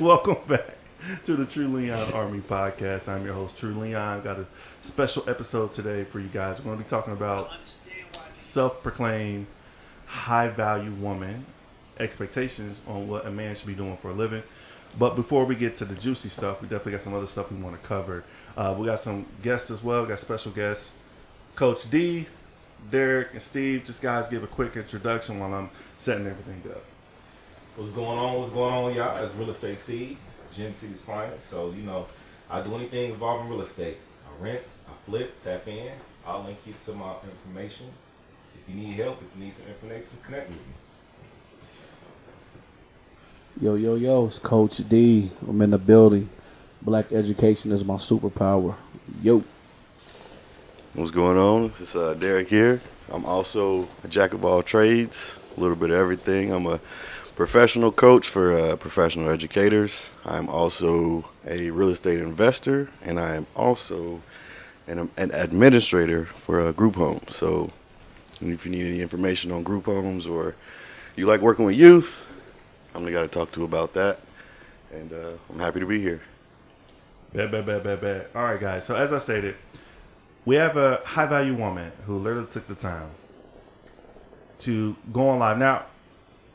Welcome back to the Trueleon Army Podcast. I'm your host, Trueleon. Got a special episode today for you guys. We're going to be talking about self-proclaimed high-value woman, expectations on what a man should be doing for a living. But before we get to the juicy stuff, we definitely got some other stuff we want to cover. We got some guests as well. We got special guests. Coach D, Derek, and Steve. Just guys give a quick introduction while I'm setting everything up. What's going on, y'all? It's Real Estate Steve, Gym City's client. So, I do anything involving real estate. I rent, I flip, tap in. I'll link you to my information. If you need help, if you need some information, connect with me. Yo, it's Coach D. I'm in the building. Black education is my superpower. Yo. What's going on? This is Derek here. I'm also a jack of all trades, a little bit of everything. I'm a professional coach for professional educators. I'm also a real estate investor, and I am also an administrator for group homes. So if you need any information on group homes or you like working with youth, I'm the guy to talk to about that, and I'm happy to be here. Bad. All right, guys. So as I stated, we have a high-value woman who literally took the time to go on live. Now,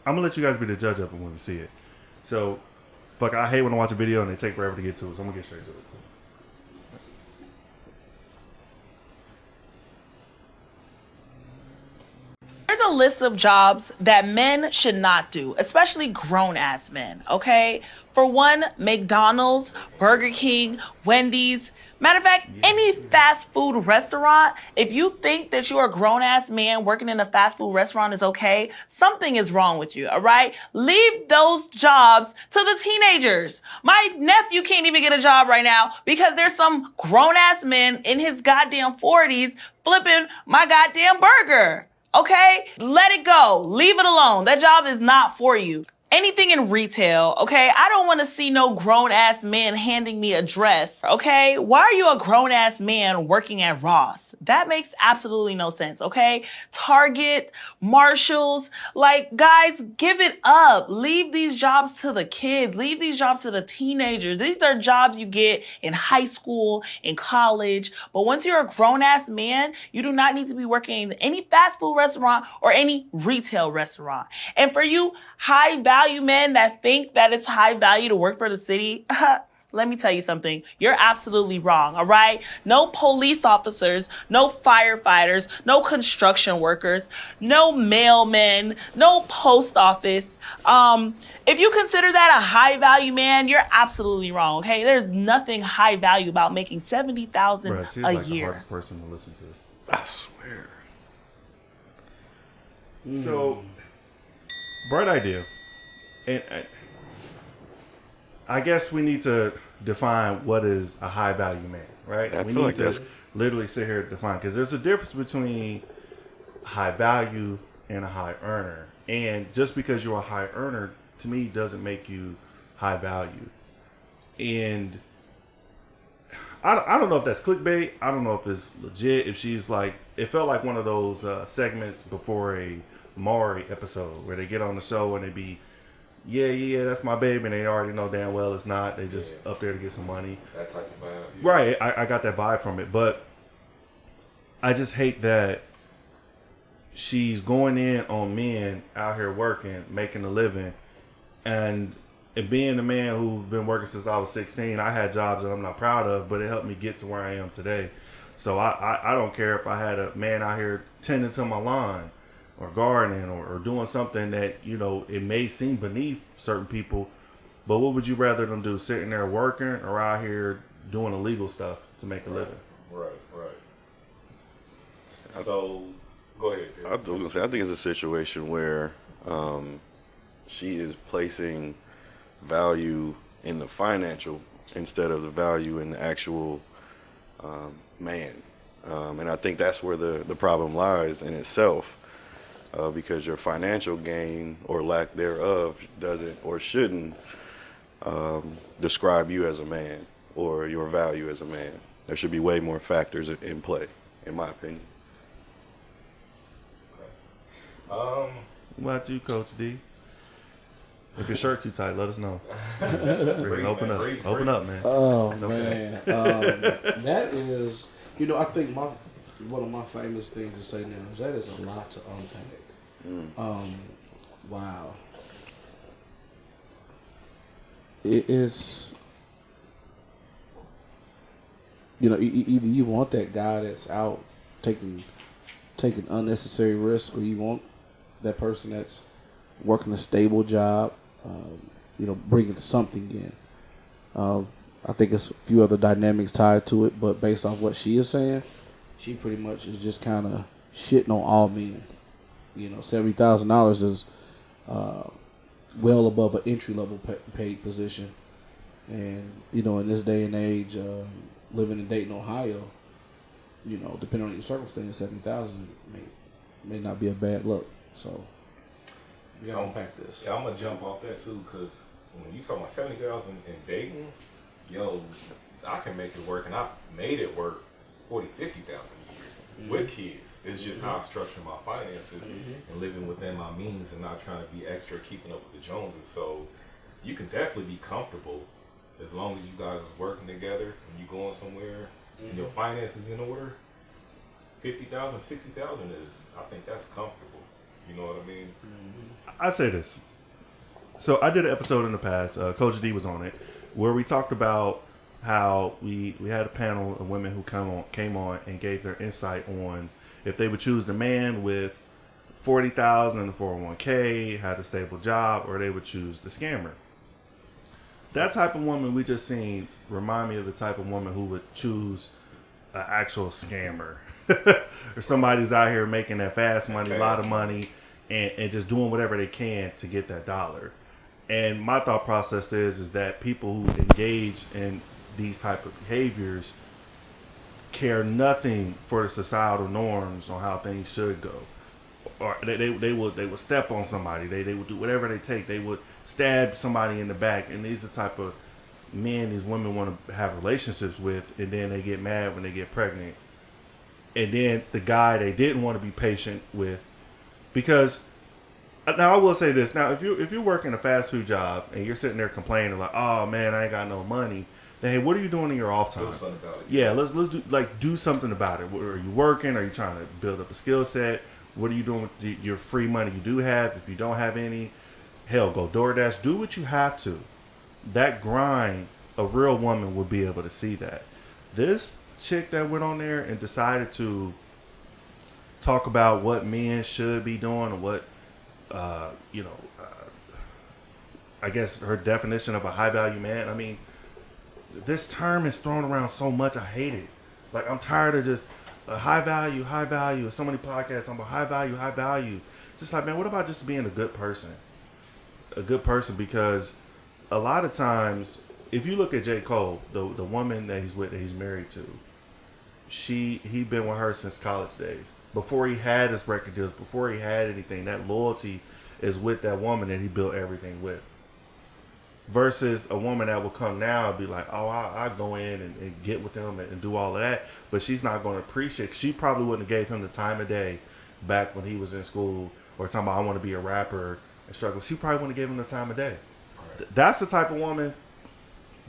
I'm going to let you guys be the judge of it when we see it. So, I hate when I watch a video and they take forever to get to it, so I'm going to get straight to it. There's a list of jobs that men should not do, especially grown-ass men, okay? For one, McDonald's, Burger King, Wendy's. Matter of fact, any fast food restaurant, if you think that you're a grown-ass man working in a fast food restaurant is okay, something is wrong with you, all right? Leave those jobs to the teenagers. My nephew can't even get a job right now because there's some grown-ass men in his goddamn 40s flipping my goddamn burger. Okay? Let it go. Leave it alone. That job is not for you. Anything in retail, okay? I don't want to see no grown-ass man handing me a dress, okay? Why are you a grown-ass man working at Ross? That makes absolutely no sense, okay? Target, Marshalls, guys, give it up. Leave these jobs to the kids. Leave these jobs to the teenagers. These are jobs you get in high school, in college. But once you're a grown-ass man, you do not need to be working in any fast food restaurant or any retail restaurant. And for you high-value men that think that it's high value to work for the city, let me tell you something. You're absolutely wrong, all right? No police officers, no firefighters, no construction workers, no mailmen, no post office. If you consider that a high value man, you're absolutely wrong, okay? There's nothing high value about making $70,000 a she's like year. The hardest person to listen to. I swear. So, bright idea. And I guess we need to define what is a high value man, right? I we feel need like to that's literally sit here and define, because there's a difference between high value and a high earner. And just because you're a high earner, to me, doesn't make you high value. And I don't know if that's clickbait. I don't know if it's legit. If she's like, it felt like one of those segments before a Maury episode where they get on the show and they be, yeah, that's my baby, and they already know damn well it's not. They just up there to get some money. That type of vibe. Yeah. Right, I got that vibe from it, but I just hate that she's going in on men out here working, making a living, and being a man who's been working since I was 16. I had jobs that I'm not proud of, but it helped me get to where I am today. So I don't care if I had a man out here tending to my lawn, or gardening, or doing something that, it may seem beneath certain people, but what would you rather them do? Sitting there working or out here doing illegal stuff to make a living? Right. So, go ahead. I was gonna say, I think it's a situation where she is placing value in the financial instead of the value in the actual man, and I think that's where the problem lies in itself. Because your financial gain or lack thereof doesn't or shouldn't describe you as a man or your value as a man. There should be way more factors in play, in my opinion. What about you, Coach D? If your shirt too tight, let us know. Open up. Open up, man. Oh, It's okay. man. That is, I think one of my famous things to say now is that is a lot to unpack. Wow. It is, either you want that guy that's out taking unnecessary risks, or you want that person that's working a stable job, bringing something in. I think it's a few other dynamics tied to it, but based off what she is saying, she pretty much is just kind of shitting on all men. $70,000 is well above an entry-level paid position. And, in this day and age, living in Dayton, Ohio, depending on your circumstance, 70,000 may not be a bad look. So we gotta unpack this. Yeah, I'm gonna jump off that too, because when you talk about 70,000 in Dayton, I can make it work, and I made it work 50,000 a year with kids. It's just how I structure my finances and living within my means and not trying to be extra, keeping up with the Joneses. So you can definitely be comfortable as long as you guys are working together and you going somewhere and your finances in order. 50,000, 60,000 is, I think that's comfortable. You know what I mean? I say this. So I did an episode in the past, Coach D was on it, where we talked about how we had a panel of women who came on and gave their insight on if they would choose the man with 40,000 in the 401k, had a stable job, or they would choose the scammer. That type of woman we just seen remind me of the type of woman who would choose an actual scammer. Or somebody who's out here making that fast money, a lot of money, and just doing whatever they can to get that dollar. And my thought process is that people who engage in these type of behaviors care nothing for the societal norms on how things should go. Or they would step on somebody. They would do whatever they take. They would stab somebody in the back. And these are the type of men these women want to have relationships with, and then they get mad when they get pregnant. And then the guy they didn't want to be patient with, because now I will say this. Now, if you're working a fast food job and you're sitting there complaining like, oh man, I ain't got no money, then hey, what are you doing in your off time? Yeah, let's do something about it. Are you working? Are you trying to build up a skill set? What are you doing with your free money you do have? If you don't have any, hell, go DoorDash. Do what you have to. That grind, a real woman will be able to see that. This chick that went on there and decided to talk about what men should be doing and what, I guess her definition of a high value man. I mean, this term is thrown around so much. I hate it. Like, I'm tired of just high value. So many podcasts on about high value. Just like, man, what about just being a good person? A good person, because a lot of times, if you look at J. Cole, the woman that he's with, that he's married to, he been with her since college days. Before he had his record deals, before he had anything, that loyalty is with that woman that he built everything with. Versus a woman that will come now and be like, oh, I go in and get with him and do all of that. But she's not going to appreciate. She probably wouldn't have gave him the time of day back when he was in school or talking about, I want to be a rapper and struggle. She probably wouldn't have given him the time of day. Right. That's the type of woman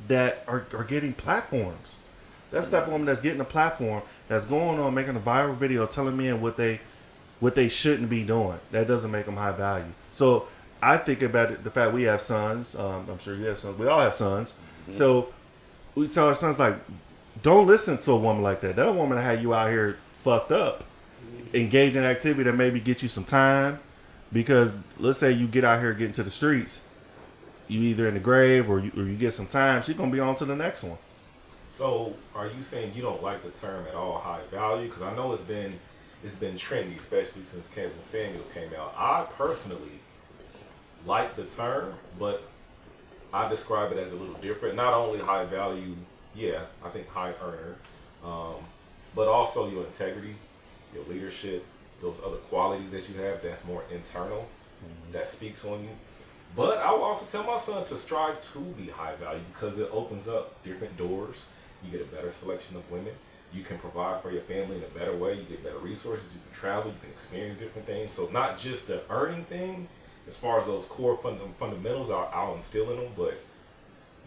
that are getting platforms. That's the type of woman that's getting a platform, that's going on making a viral video telling men what they shouldn't be doing. That doesn't make them high value. So I think about it, the fact we have sons. I'm sure you have sons. We all have sons. Mm-hmm. So we tell our sons, like, don't listen to a woman like that. That woman that had you out here fucked up. Engage in activity that maybe get you some time. Because let's say you get out here, get into the streets, you either in the grave or you get some time, she's going to be on to the next one. So are you saying you don't like the term at all, high value? Because I know it's been trendy, especially since Kevin Samuels came out. I personally like the term, but I describe it as a little different. Not only high value, yeah, I think high earner, but also your integrity, your leadership, those other qualities that you have that's more internal, that speaks on you. But I will also tell my son to strive to be high value, because it opens up different doors. You get a better selection of women. You can provide for your family in a better way. You get better resources. You can travel. You can experience different things. So not just the earning thing, as far as those core fundamentals, I'll instill in them. But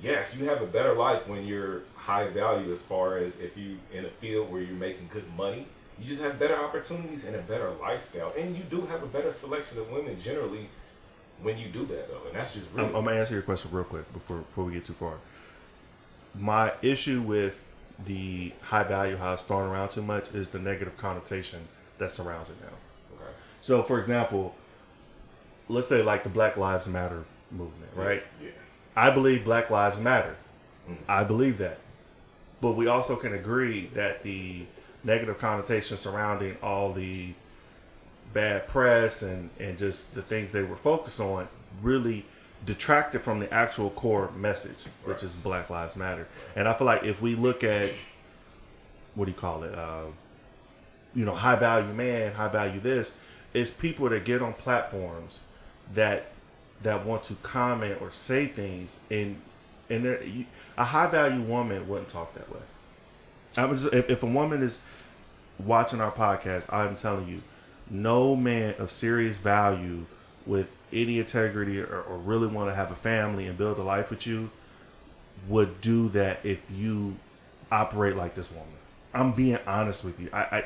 yes, you have a better life when you're high value. As far as if you in a field where you're making good money, you just have better opportunities and a better lifestyle, and you do have a better selection of women generally when you do that, though. And that's just really. I'm gonna answer your question real quick before we get too far. My issue with the high value, how it's thrown around too much, is the negative connotation that surrounds it now. Okay. So, for example, let's say like the Black Lives Matter movement, right? Yeah. I believe Black Lives Matter. Mm-hmm. I believe that. But we also can agree that the negative connotation surrounding all the bad press and just the things they were focused on really detracted from the actual core message, which is Black Lives Matter. And I feel like if we look at, what do you call it, high value man, high value this, it's people that get on platforms that want to comment or say things, and a high value woman wouldn't talk that way. If a woman is watching our podcast, I'm telling you, no man of serious value with any integrity or really want to have a family and build a life with you would do that if you operate like this woman. I'm being honest with you. I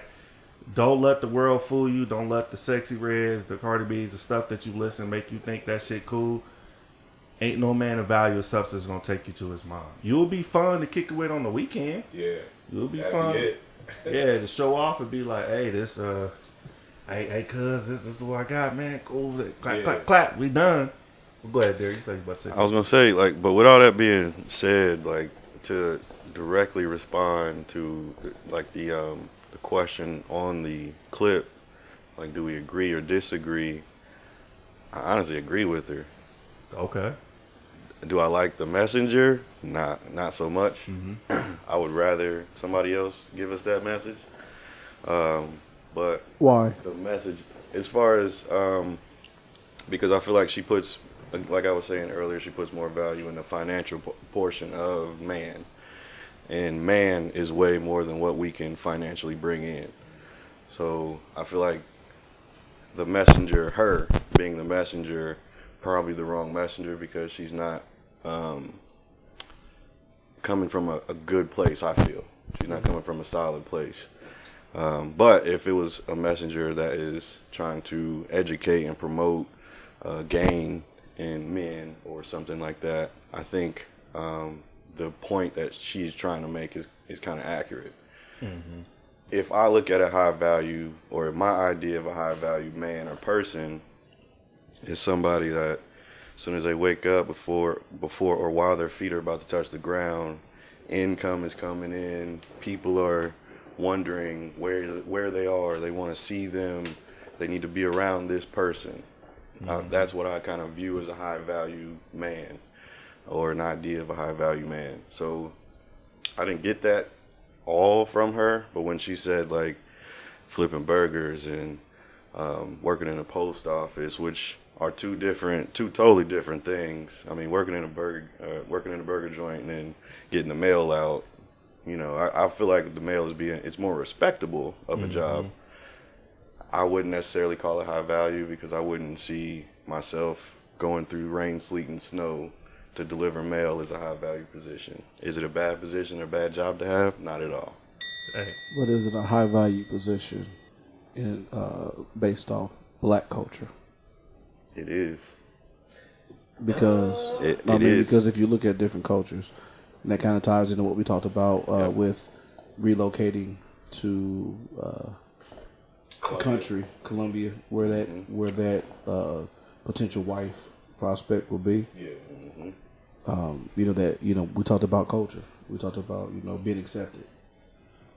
don't let the world fool you. Don't let the sexy reds, the Cardi B's, the stuff that you listen make you think that shit cool. Ain't no man of value or substance gonna take you to his mom. You'll be fun to kick it with on the weekend. Yeah. You'll be That'd fun. Be it. Yeah, to show off and be like, hey, this hey cuz, this is what I got, man. Cool. Clap, clap, clap. We done. Well, go ahead, Derek. You said you about to say something. I was gonna say, like, but with all that being said, like, to directly respond to like the question on the clip, like, do we agree or disagree? I honestly agree with her. Okay. Do I like the messenger? Not so much. Mm-hmm. I would rather somebody else give us that message. But Why? the message, as far as because I feel like she puts, like I was saying earlier, she puts more value in the financial portion of man, and man is way more than what we can financially bring in. So I feel like the messenger, her being the messenger, probably the wrong messenger, because she's not coming from a good place. I feel she's not coming from a solid place. But if it was a messenger that is trying to educate and promote gain in men or something like that, I think the point that she's trying to make is kind of accurate. Mm-hmm. If I look at a high value, or my idea of a high value man or person is somebody that as soon as they wake up, before or while their feet are about to touch the ground, income is coming in, people are wondering where they are, they want to see them, they need to be around this person. Mm-hmm. That's what I kind of view as a high value man, or an idea of a high value man. So I didn't get that all from her, but when she said like flipping burgers and working in a post office, which are two totally different things. I mean, working in a burger joint and then getting the mail out, I feel like the mail it's more respectable of a job. I wouldn't necessarily call it high value, because I wouldn't see myself going through rain, sleet, and snow to deliver mail as a high value position. Is it a bad position or bad job to have? Not at all. Hey. But is it a high value position based off black culture? It is. Because it is. Because if you look at different cultures, and that kind of ties into what we talked about with relocating to a country, Colombia, where that potential wife prospect will be. Yeah. Mm-hmm. We talked about culture. We talked about being accepted.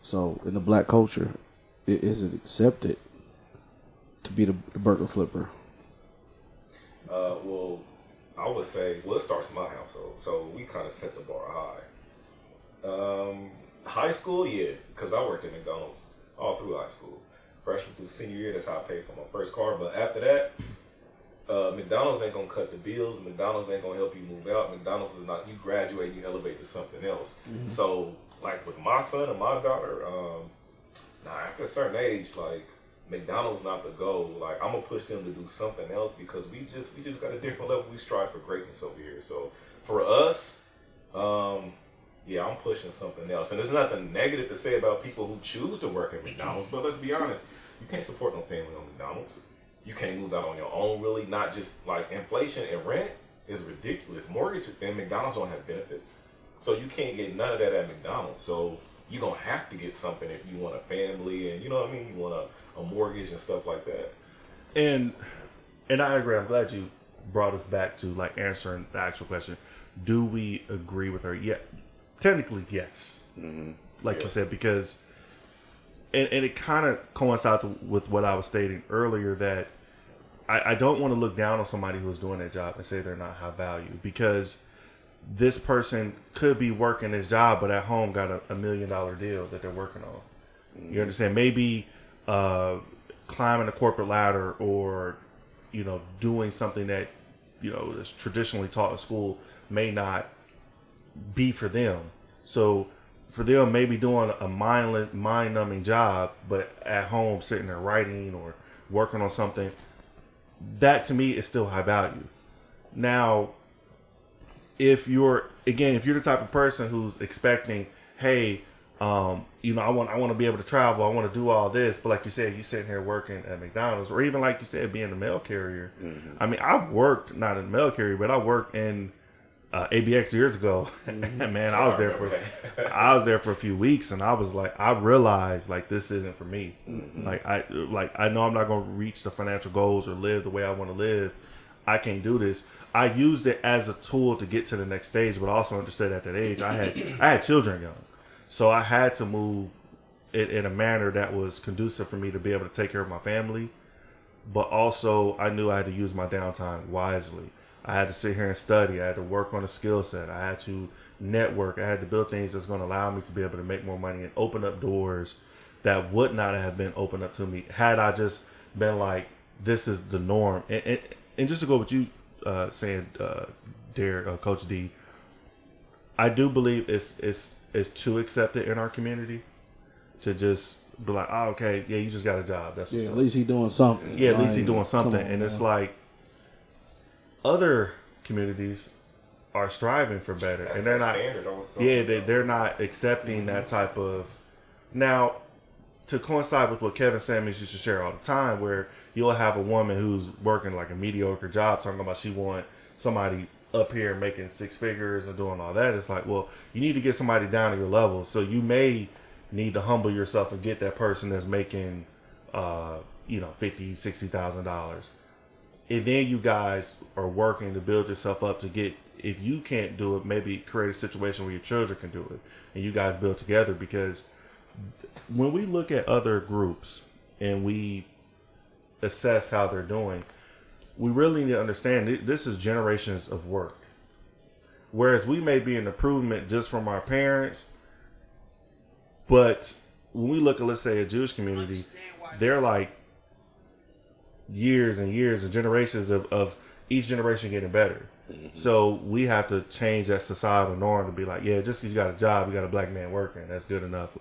So in the black culture, is it accepted to be the burger flipper? Well, I would say, it starts in my household, so we kind of set the bar high. High school, yeah, because I worked at McDonald's all through high school. Freshman through senior year, that's how I paid for my first car. But after that, McDonald's ain't gonna cut the bills. McDonald's ain't gonna help you move out. McDonald's is not, you graduate and you elevate to something else. Mm-hmm. So, like with my son and my daughter, after a certain age, like, McDonald's not the goal. Like, I'm gonna push them to do something else because we just got a different level. We strive for greatness over here. So for us, yeah, I'm pushing something else. And there's nothing negative to say about people who choose to work at McDonald's, but let's be honest, you can't support no family on McDonald's. You can't move out on your own, really. Not just like inflation and rent is ridiculous. Mortgage and McDonald's don't have benefits. So you can't get none of that at McDonald's. So you're going to have to get something if you want a family and, you know what I mean? You want a mortgage and stuff like that. And I agree. I'm glad you brought us back to like answering the actual question. Do we agree with her? Yeah. Technically, yes. Mm-hmm. Like you said, because, and it kind of coincides with what I was stating earlier, that I don't want to look down on somebody who is doing their job and say they're not high value, because this person could be working his job, but at home got a $1 million deal that they're working on. Mm-hmm. You understand? Maybe climbing a corporate ladder, or, you know, doing something that, you know, is traditionally taught in school may not be for them. So for them, maybe doing a mind-numbing job, but at home sitting there writing or working on something, that to me is still high value. Now, if you're the type of person who's expecting, hey, you know, I want to be able to travel, I want to do all this, but like you said, you sitting here working at McDonald's, or even like you said, being a mail carrier. Mm-hmm. I mean, I worked not in a mail carrier, but I worked in ABX years ago. Mm-hmm. Man, I was there for a few weeks, and I was like, I realized like this isn't for me. Mm-hmm. I know I'm not going to reach the financial goals or live the way I want to live. I can't do this. I used it as a tool to get to the next stage, but also understood at that age I had children young, so I had to move it in a manner that was conducive for me to be able to take care of my family, but also I knew I had to use my downtime wisely. I had to sit here and study. I had to work on a skill set. I had to network. I had to build things that's going to allow me to be able to make more money and open up doors that would not have been opened up to me had I just been this is the norm. And just to go with you saying, Derek, Coach D, I do believe it's too accepted in our community to just be like, oh, okay, yeah, you just got a job. That's what's at up. least he's doing something. Yeah, at least he's doing something. And it's like, other communities are striving for better, and they're not. They're not accepting that type of. Now, to coincide with what Kevin Samuels used to share all the time, where you'll have a woman who's working like a mediocre job, talking about she want somebody up here making six figures and doing all that. It's like, well, you need to get somebody down to your level, so you may need to humble yourself and get that person that's making, $50,000-$60,000. And then you guys are working to build yourself up to get, if you can't do it, maybe create a situation where your children can do it. And you guys build together, because when we look at other groups and we assess how they're doing, we really need to understand this is generations of work. Whereas we may be an improvement just from our parents, but when we look at, let's say, a Jewish community, they're like years and years and generations of each generation getting better. Mm-hmm. So we have to change that societal norm to be like, yeah, just because you got a job, you got a black man working, that's good enough.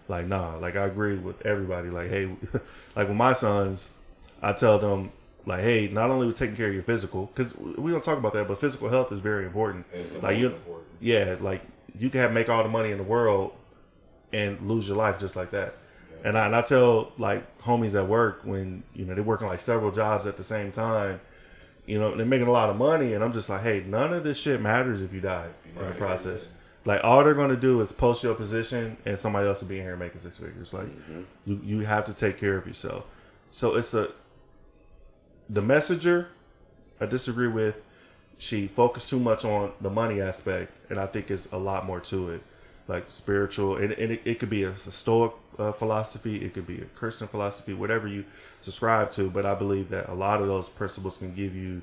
Like nah, like I agree with everybody. Like, hey, like with my sons, I tell them like, hey, not only we taking care of your physical, because we don't talk about that, but physical health is very important. It's like important. Yeah, like you can make all the money in the world and lose your life just like that. And I tell like homies at work, when they're working like several jobs at the same time, they're making a lot of money, and I'm just like, hey, none of this shit matters if you die in the process. Like all they're gonna do is post your position, and somebody else will be in here making six figures. Like you have to take care of yourself. So it's the messenger I disagree with. She focused too much on the money aspect, and I think it's a lot more to it. Like spiritual, and it could be a Stoic philosophy, it could be a Christian philosophy, whatever you subscribe to. But I believe that a lot of those principles can give you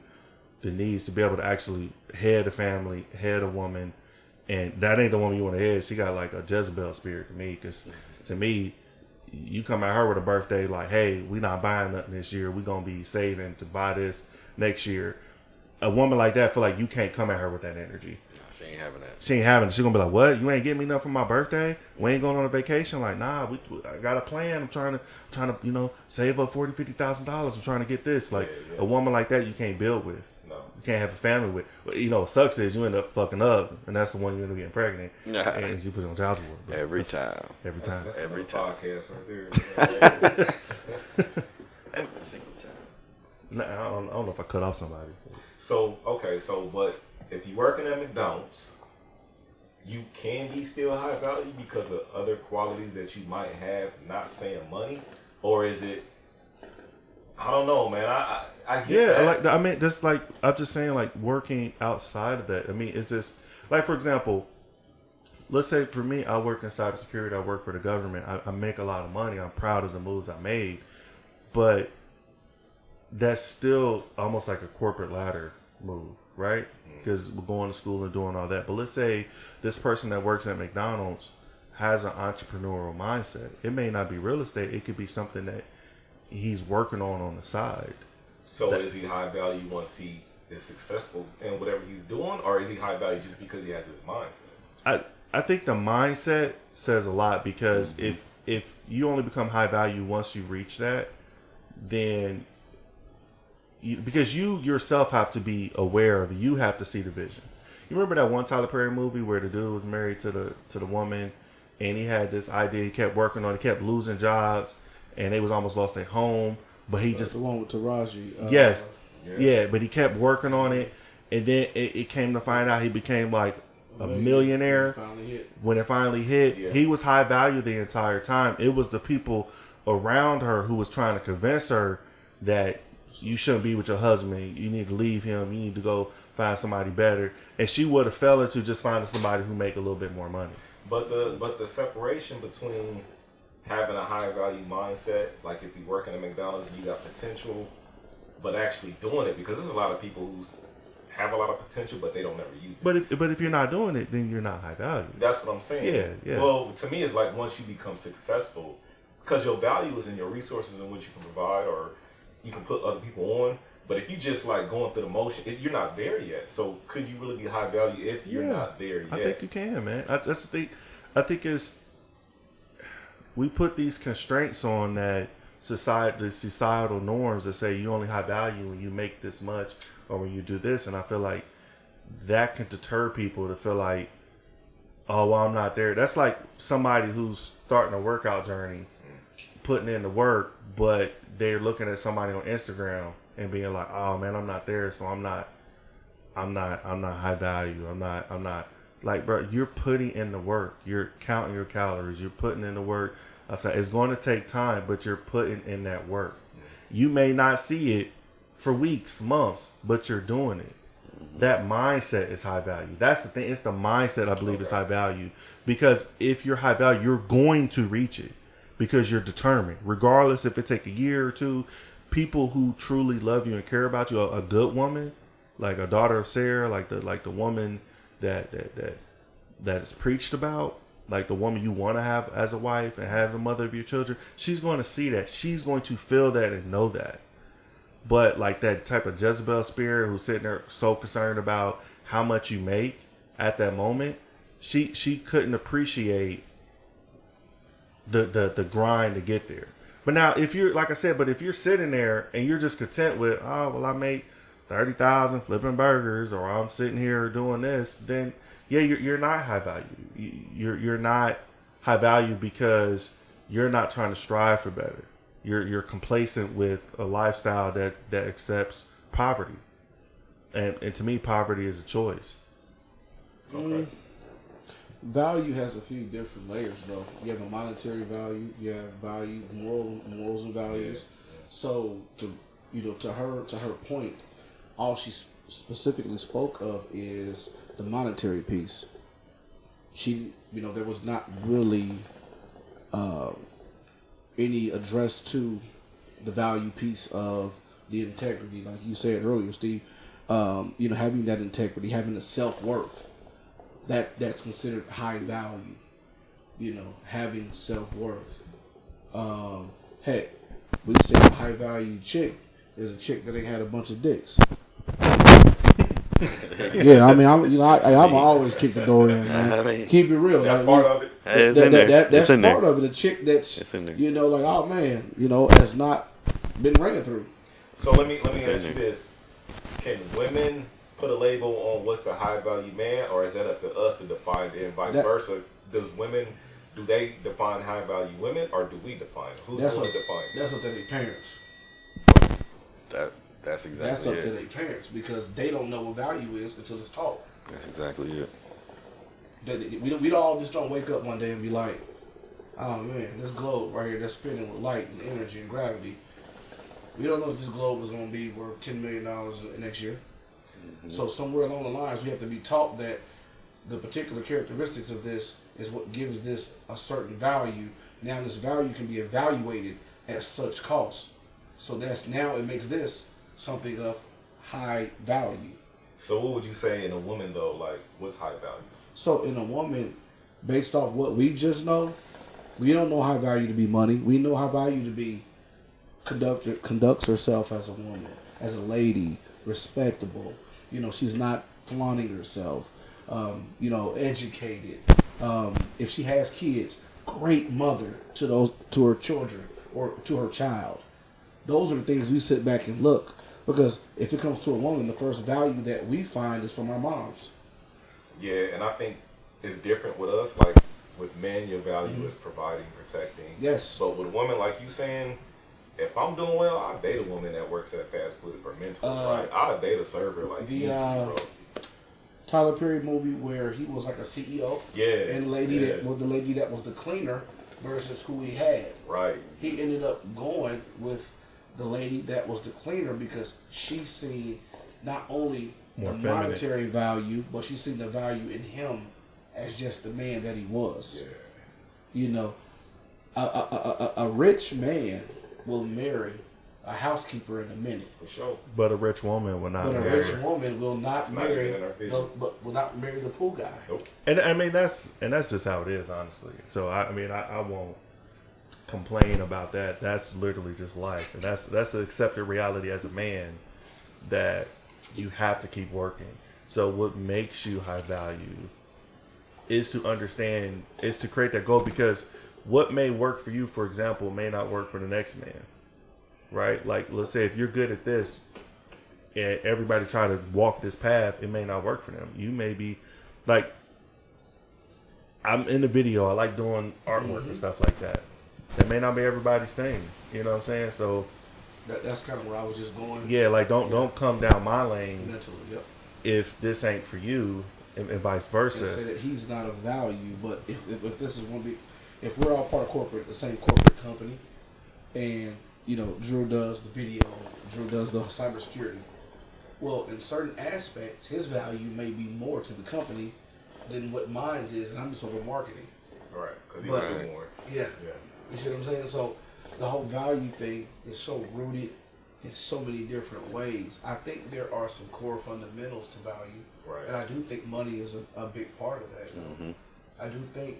the needs to be able to actually head a family, head a woman, and that ain't the woman you want to head. She got like a Jezebel spirit to me, because to me, you come at her with a birthday like, hey, we not buying nothing this year, we gonna be saving to buy this next year. a woman like that feel like you can't come at her with that energy. Nah, she ain't having that. She ain't having it. She gonna be like, what? You ain't getting me nothing for my birthday? We ain't going on a vacation? Like, nah, I got a plan. I'm trying to, save up $40,000, $50,000. I'm trying to get this. Like, a woman like that you can't build with. No. You can't have a family with. What sucks is you end up fucking up, and that's the one you end up getting pregnant. And she puts on child support. Every time. That's every time. time. Podcast right there. Every single time. Nah, I don't know if I cut off somebody. But if you're working at McDonald's, you can be still high value because of other qualities that you might have, not saying money, or is it? I don't know, man. I get that. Just like I'm just saying, like working outside of that. I mean, it's just like, for example, let's say for me, I work in cybersecurity. I work for the government. I make a lot of money. I'm proud of the moves I made, but that's still almost like a corporate ladder move, right? Because we're going to school and doing all that. But let's say this person that works at McDonald's has an entrepreneurial mindset. It may not be real estate. It could be something that he's working on the side. So is he high value once he is successful in whatever he's doing, or is he high value just because he has his mindset? I think the mindset says a lot, because if you only become high value once you reach that, then because you yourself have to be aware of it. You have to see the vision. You remember that one Tyler Perry movie where the dude was married to the woman, and he had this idea he kept working on. He kept losing jobs, and they was almost lost their home. But he just the one with Taraji. Yes, yeah. But he kept working on it, and then it came to find out he became like a millionaire when it finally hit. Yeah. He was high value the entire time. It was the people around her who was trying to convince her that you shouldn't be with your husband. You need to leave him. You need to go find somebody better. And she would have fell into just finding somebody who make a little bit more money. But the separation between having a high value mindset, like if you're working at McDonald's and you got potential, but actually doing it, because there's a lot of people who have a lot of potential, but they don't ever use it. But if you're not doing it, then you're not high value. That's what I'm saying. Yeah. Well, to me, it's like once you become successful, because your value is in your resources in which you can provide, or you can put other people on. But if you just like going through the motion, you're not there yet. So could you really be high value if you're not there yet? I think you can, man. I think it's, we put these constraints on that the societal norms that say you only high value when you make this much or when you do this, and I feel like that can deter people to feel like, oh, well, I'm not there. That's like somebody who's starting a workout journey, putting in the work, but they're looking at somebody on Instagram and being like, oh man, I'm not there, so I'm not high value. I'm not like, bro, you're putting in the work. You're counting your calories. You're putting in the work. I said it's going to take time, but you're putting in that work. You may not see it for weeks, months, but you're doing it. That mindset is high value. That's the thing. It's the mindset I believe is high value, because if you're high value, you're going to reach it because you're determined. Regardless if it take a year or two, people who truly love you and care about you, a good woman, like a daughter of Sarah, like the woman that is preached about, like the woman you want to have as a wife and have the mother of your children, she's going to see that. She's going to feel that and know that. But like that type of Jezebel spirit who's sitting there so concerned about how much you make at that moment, she couldn't appreciate the grind to get there. But now if you're, like I said, but if you're sitting there and you're just content with, oh, well, I make 30,000 flipping burgers, or I'm sitting here doing this, then yeah, you're not high value. You're not high value because you're not trying to strive for better. You're complacent with a lifestyle that accepts poverty, and to me, poverty is a choice. Okay. Value has a few different layers, though. You have a monetary value. You have value, morals and values. So to her point, all she specifically spoke of is the monetary piece. She, there was not really any address to the value piece of the integrity, like you said earlier, Steve. Having that integrity, having the self-worth, that's considered high value. Having self-worth. Heck, we say a high value chick is a chick that ain't had a bunch of dicks. Yeah, I mean, I'm always kick the door in. Man. I mean, Keep it real. That's part of it. It's in there. That's It's in part there. of it. A chick that's It's in there. like, oh man, has not been ran through. So let me ask you this: can women put a label on what's a high value man, or is that up to us to define it, and vice versa? Do they define high value women, or do we define it? Who's going to define it? That's up to their parents. That's exactly That's up it. to their parents because they don't know what value is until it's taught. That's exactly it. We all just don't wake up one day and be like, oh man, this globe right here that's spinning with light and energy and gravity. We don't know if this globe is going to be worth $10 million next year. Mm-hmm. So somewhere along the lines, we have to be taught that the particular characteristics of this is what gives this a certain value. Now this value can be evaluated at such cost. So it makes this something of high value. So what would you say in a woman though? Like, what's high value? So in a woman, based off what we just know, we don't know high value to be money. We know high value to be conducts herself as a woman, as a lady, respectable. She's not flaunting herself. Educated. If she has kids, great mother to her children or to her child. Those are the things we sit back and look. Because if it comes to a woman, the first value that we find is from our moms. Yeah, and I think it's different with us. Like with men, your value is providing, protecting. Yes. But with a woman, like you saying, if I'm doing well, I'll date a woman that works at fast food for mentally. Right? I'll date a server like the easy, bro. Tyler Perry movie where he was like a CEO. Yeah. And the lady that was the cleaner versus who he had. Right. He ended up going with the lady that was the cleaner because she seen not only More the feminine. monetary value, but she seen the value in him as just the man that he was. Yeah. A rich man will marry a housekeeper in a minute. For sure. But a rich woman will not But a marry. rich woman will not It's not marry even in our vision. will not marry the pool guy. Nope. And I mean that's just how it is, honestly. So I won't complain about that. That's literally just life, and that's the accepted reality as a man that you have to keep working. So what makes you high value is to understand, is to create that goal, because what may work for you, for example, may not work for the next man, right? Like let's say if you're good at this and everybody try to walk this path, it may not work for them. You may be like, I'm in the video, I like doing artwork and stuff like that. That may not be everybody's thing, you know what I'm saying? So That's kind of where I was just going. yeah, like don't come down my lane Mentally, yep. if this ain't for you, and vice versa. And say that he's not of value, but if this is going to be, if we're all part of the same corporate company, and Drew does the video, Drew does the cybersecurity. Well, in certain aspects, his value may be more to the company than what mine is, and I'm just over marketing. Right. Because he's But- doing more. Yeah. Yeah. You see what I'm saying? So the whole value thing is so rooted in so many different ways. I think there are some core fundamentals to value. Right. And I do think money is a big part of that. Mm-hmm. I do think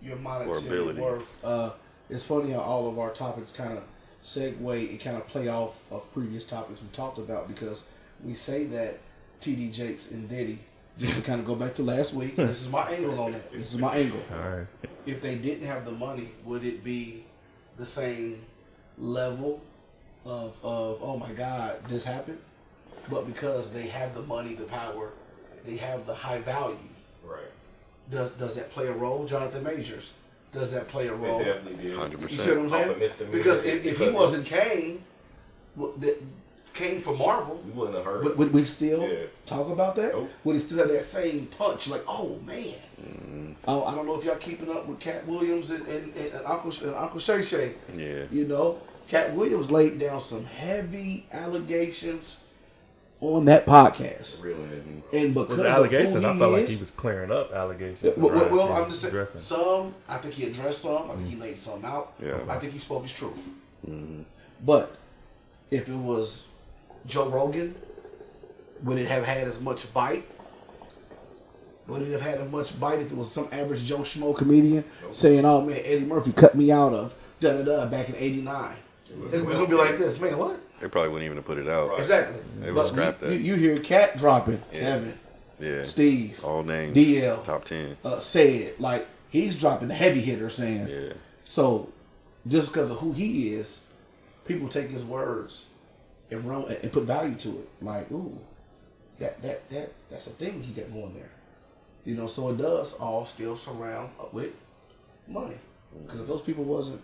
your Or monetary ability. worth. It's funny how all of our topics kind of segue and kind of play off of previous topics we talked about, because we say that TD Jakes and Diddy, just to kind of go back to last week, this is my angle on that. This is my angle. All right. If they didn't have the money, would it be the same level of oh my God, this happened? But because they have the money, the power, they have the high value. Right. Does that play a role? Jonathan Majors, does that play a role? They definitely did. 100%. You see what I'm All the saying? misdemeanors Because if he because wasn't Kane, Kane for Marvel, we wouldn't have heard. would we still Yeah. talk about that? Nope. Would he still have that same punch? Like, oh man. I don't know if y'all keeping up with Cat Williams and Uncle Shay Shay. Yeah. Cat Williams laid down some heavy allegations on that podcast. Really. And because Was it of allegations? who I felt like he is- was clearing up allegations. Well, I'm just saying, addressing. some, I think he addressed some, I think he laid some out. Yeah. I think he spoke his truth. But if it was Joe Rogan, would it have had as much bite? Would it have had as much bite if it was some average Joe Schmo comedian saying, oh man, Eddie Murphy cut me out of da-da-da back in 89? We're going to be like this, man, what? they probably wouldn't even have put it out. Right. Exactly. They would But scrap that. You hear Cat dropping, Yeah. Kevin, Yeah. Steve, All names. DL, Top 10. said, like, he's dropping the heavy hitter saying. Yeah. So, just because of who he is, people take his words and run and put value to it. Like, ooh, that's a thing he got going there. You know, so it does all still surround with money. Because if those people wasn't,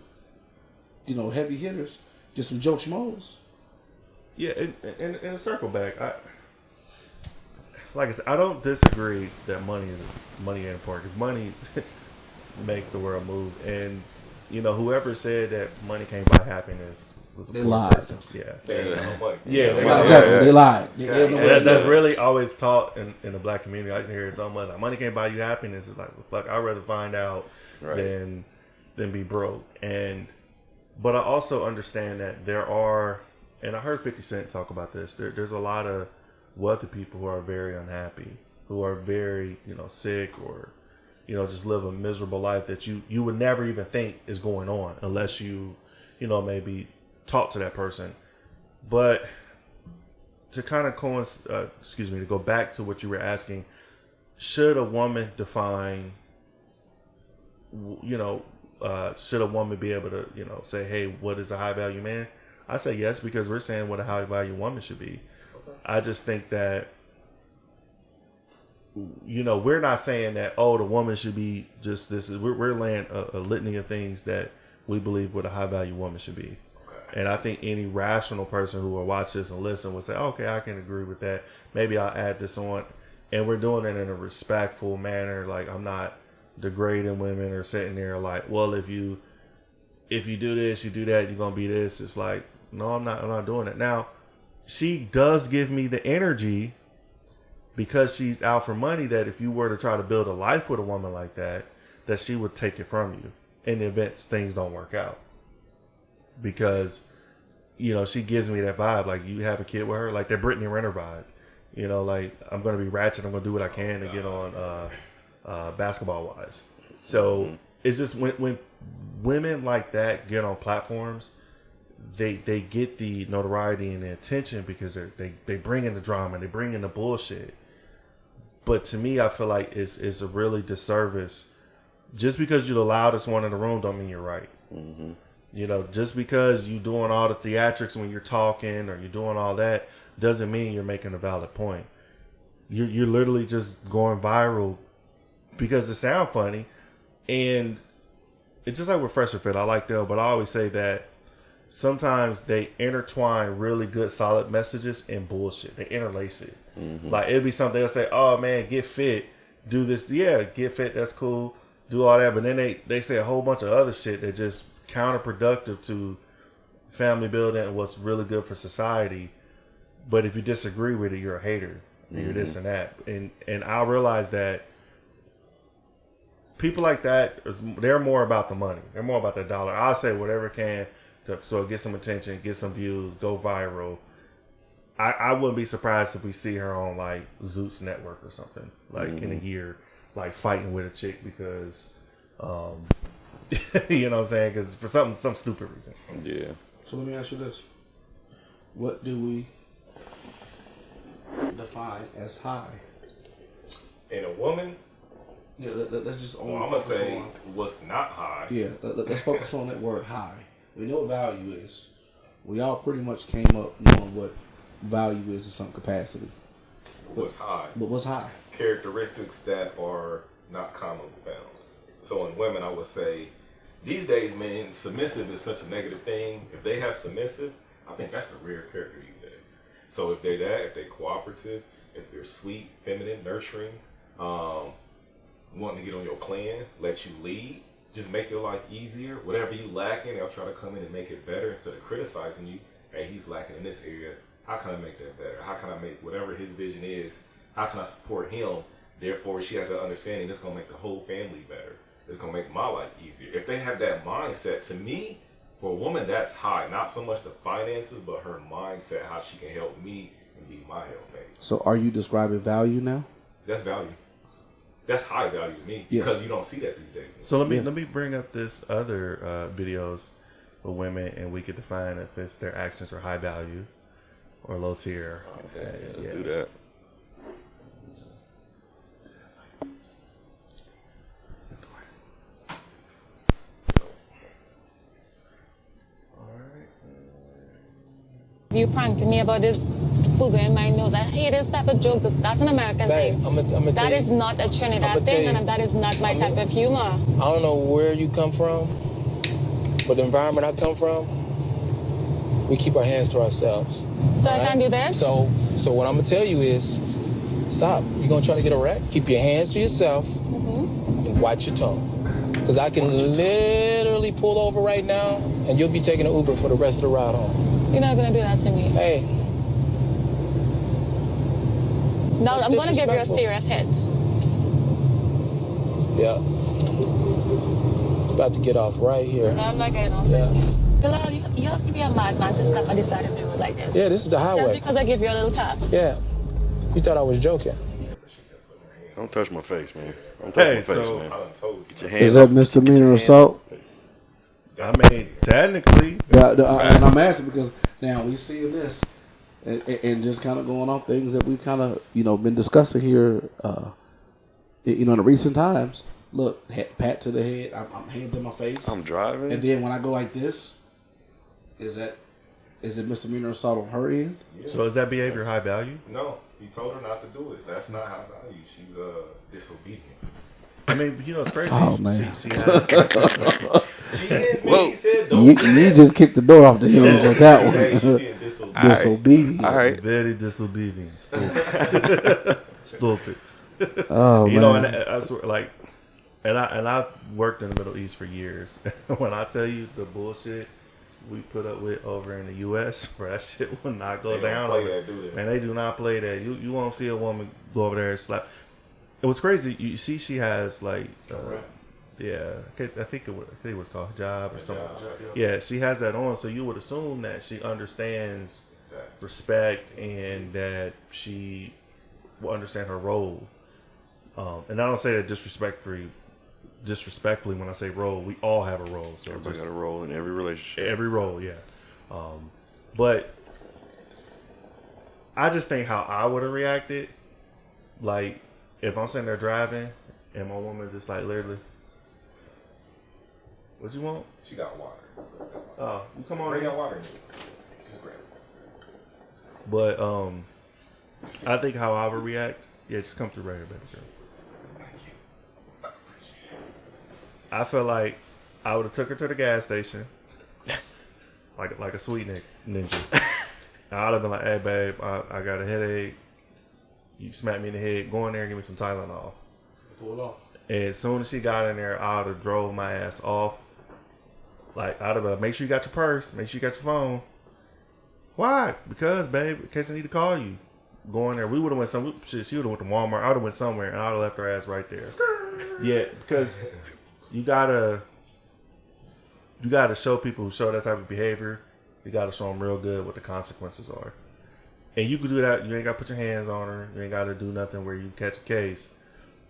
you know, heavy hitters, just some Joe Schmoes. Yeah, and to circle back, like I said, I don't disagree that money ain't important because money makes the world move. And you know, whoever said that money can't buy happiness was a They poor lied. person. Yeah, They ain't got no money. Yeah, they Right, got- exactly. yeah. They lied. They Yeah. had no And way to that's do it. really always taught in the black community. I used to hear it so much. Like, money can't buy you happiness. It's like, fuck, I'd rather find out Right. than be broke. But I also understand that there are, and I heard 50 Cent talk about this. There's a lot of wealthy people who are very unhappy, who are very, you know, sick or, you know, just live a miserable life that you would never even think is going on unless you know, maybe talk to that person. But to kind of to go back to what you were asking, should a woman define, you know, should a woman be able to, you know, say, hey, what is a high value man? I say yes, because we're saying what a high value woman should be. Okay. I just think that, you know, we're not saying that, oh, the woman should be just this. We're laying a litany of things that we believe what a high value woman should be. Okay. And I think any rational person who will watch this and listen will say, okay, I can agree with that. Maybe I'll add this on. And we're doing it in a respectful manner. Like, I'm not degrading women or sitting there like, well, if you do this, you do that, you're gonna be this. It's like, no, I'm not doing it. Now, she does give me the energy because she's out for money that if you were to try to build a life with a woman like that she would take it from you in the event things don't work out. Because, you know, she gives me that vibe, like, you have a kid with her, like that Brittany Renner vibe. You know, like, I'm gonna be ratchet, I'm gonna do what I can to get on Basketball Wives. So it's just when women like that get on platforms, they get the notoriety and the attention because they bring in the drama, they bring in the bullshit. But to me, I feel like it's a really disservice. Just because you're the loudest one in the room don't mean you're right. Mm-hmm. You know, just because you're doing all the theatrics when you're talking or you're doing all that doesn't mean you're making a valid point. You're literally just going viral because it sounds funny. And it's just like with Fresh and Fit. I like them, but I always say that sometimes they intertwine really good, solid messages and bullshit. They interlace it. Mm-hmm. Like, it'd be something they'll say, oh man, get fit, do this. Yeah, get fit, that's cool. Do all that. But then they say a whole bunch of other shit that just counterproductive to family building and what's really good for society. But if you disagree with it, you're a hater. Mm-hmm. You're this and that. And I realize that people like that, they're more about the money. They're more about the dollar. I'll say whatever can so get some attention, get some views, go viral. I wouldn't be surprised if we see her on like Zeus Network or something like in a year, like fighting with a chick because, you know what I'm saying? Because for some stupid reason. Yeah. So let me ask you this: what do we define as high? In a woman, Yeah, let's just only well, I'm gonna focus say on. what's not high. Yeah, let's focus on that word high. We know what value is. We all pretty much came up knowing what value is in some capacity. What's high? But what's high? Characteristics that are not commonly found. So in women, I would say these days, man, submissive is such a negative thing. If they have submissive, I think that's a rare character these days. So if they're that, if they're cooperative, if they're sweet, feminine, nurturing, wanting to get on your plan, let you lead, just make your life easier. Whatever you lacking, they'll try to come in and make it better instead of criticizing you. Hey, he's lacking in this area. How can I make that better? How can I make whatever his vision is? How can I support him? Therefore, she has that understanding. This is going to make the whole family better. It's going to make my life easier. If they have that mindset, to me, for a woman, that's high. Not so much the finances, but her mindset, how she can help me and be my helpmate. So are you describing value now? That's value. That's high value to me Yes. because you don't see that these days. So let me bring up this other videos. with women, and we could define if it's their actions are high value or low tier. Okay, let's do that. You pranking me about this booger in my nose. I hate this type of joke. That's an American thing. That is not a Trinidad thing, and that is not my type of humor. I don't know where you come from, but the environment I come from, we keep our hands to ourselves. So I can't do this? So what I'm gonna tell you is, stop. You're gonna try to get a wreck? Keep your hands to yourself and watch your tongue. Because I can literally pull over right now, and you'll be taking an Uber for the rest of the ride home. You're not gonna do that to me. Hey. No, I'm gonna give you a serious hit. Yeah. About to get off right here. No, I'm not getting off. Yeah. Bilal, you have to be a madman to stop on the side of the road like this. Yeah, this is the highway. Just because I give you a little tap. Yeah. You thought I was joking. Don't touch my face, man. Don't touch my face, so man. Get your hands Is that off. misdemeanor assault? I mean, technically. And I'm asking because now we see this and just kind of going on things that we've kind of, been discussing here, in the recent times. Look, pat to the head, I'm hand to my face. I'm driving. And then when I go like this, is it misdemeanor assault on her end? Yeah. So is that behavior high value? No, he told her not to do it. That's not high value. She's disobedient. I mean, it's crazy. Oh, man. She has, She is, man. He said don't You do that. just kicked the door off the hinge with that one. Hey, she being disobedient. Disobedient. All right. very disobedient. Stupid. Oh, man. And I swear, and I've worked in the Middle East for years. When I tell you the bullshit we put up with over in the U.S., where that shit will not go They don't down. play that, do they? Man, they do not play that. You won't see a woman go over there and slap. It was crazy. You see, she has yeah, I think it was called hijab or something. Yeah, she has that on, so you would assume that she understands respect and that she will understand her role. And I don't say that disrespectfully when I say role. We all have a role. So Everybody got a role in every relationship. every role, yeah. But I just think how I would have reacted, like if I'm sitting there driving and my woman just literally, what you want? She got water. Oh, you come on Bring in. that water. Just grab it. But I think how I would react, just come through right here, baby girl. I feel like I would have took her to the gas station, like a sweet ninja. And I'd have been like, "Hey, babe, I got a headache. You smack me in the head. Go in there and give me some Tylenol." Pull it off. And as soon as she got in there, I would have drove my ass off. I'd have been like, "Make sure you got your purse. Make sure you got your phone." Why? Because, babe, in case I need to call you. Go in there. We would have went some. Shit, she would have went to Walmart. I would have went somewhere, and I would have left her ass right there. Yeah, because you gotta show people who show that type of behavior. You gotta show them real good what the consequences are. And you can do that. You ain't gotta put your hands on her. You ain't gotta do nothing where you catch a case.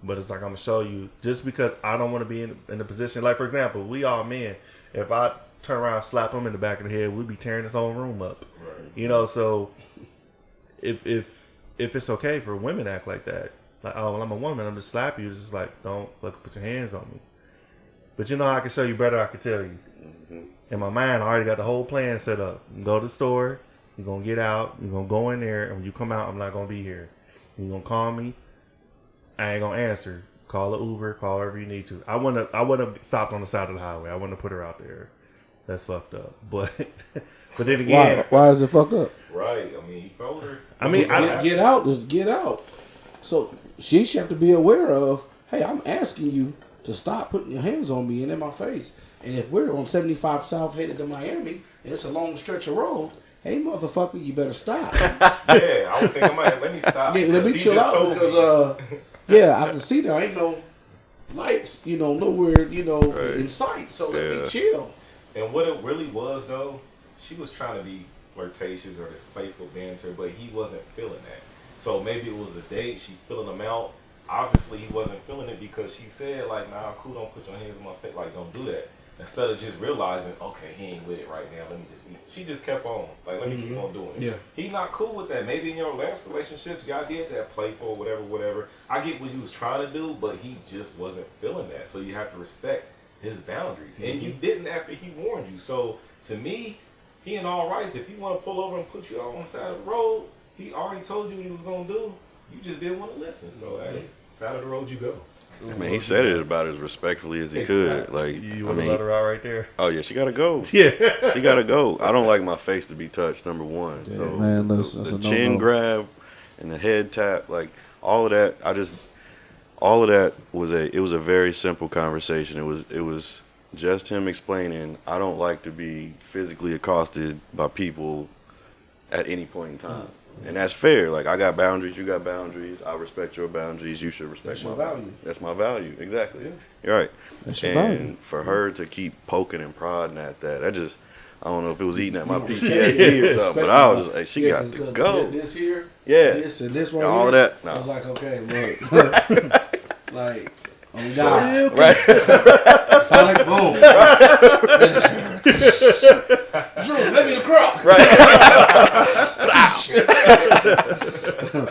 But it's like I'm gonna show you. Just because I don't want to be in the position. Like for example, we all men. If I turn around and slap him in the back of the head, we'd be tearing this whole room up. Right. So if it's okay for women to act like that, like, oh, well, I'm a woman, I'm just slap you. It's just like, don't put your hands on me. But I can show you better. I can tell you. Mm-hmm. In my mind, I already got the whole plan set up. You go to the store. You're gonna get out. You're gonna go in there, and when you come out, I'm not gonna be here. You're gonna call me. I ain't gonna answer. Call an Uber. Call wherever you need to. I wouldn't have stopped on the side of the highway. I wouldn't have put her out there. That's fucked up. But then again, Why is it fucked up? Right. I mean, he told her. I mean, Get out. Just get out. So she should have to be aware of, hey, I'm asking you to stop putting your hands on me and in my face. And if we're on 75 South headed to Miami, and it's a long stretch of road, hey, motherfucker, you better stop. Yeah, I would think I might let me stop. Yeah, let me He chill just out told because, me. I can see there ain't no lights, nowhere, Right. in sight. So let Yeah. me chill. And what it really was, though, she was trying to be flirtatious or this playful banter, but he wasn't feeling that. So maybe it was a date. She's filling him out. Obviously, he wasn't feeling it because she said, nah, cool, don't put your hands on my face. Don't do that. Instead of just realizing, okay, he ain't with it right now, let me just eat. She just kept on. Like, let me keep on doing it. Yeah. He not cool with that. Maybe in your last relationships, y'all did that playful, whatever. I get what he was trying to do, but he just wasn't feeling that. So you have to respect his boundaries. And you didn't after he warned you. So to me, he in all rights. If he want to pull over and put you out on the side of the road, he already told you what he was going to do. You just didn't want to listen. So, hey, side of the road you go. I mean, he said it about as respectfully as he could. Like, You want to let her out right there? Oh yeah, she gotta go. Yeah. She gotta go. I don't like my face to be touched. Number one. Yeah, So man, listen, the that's a chin no-no. grab and the head tap, like all of that. All of that was a very simple conversation. It was just him explaining, I don't like to be physically accosted by people at any point in time. And that's fair. Like, I got boundaries, you got boundaries. I respect your boundaries. You should respect That's your my value. That's my value. Exactly. Yeah. You're right. That's your And value. for her to keep poking and prodding at that just, I don't know if it was eating at my PTSD or something, but I was just like, she got to go. This here, Yeah. this and this right All here. that. I was No. like, okay, look. Like, oh God. Right. Sonic boom. Drew, let me the Crocs.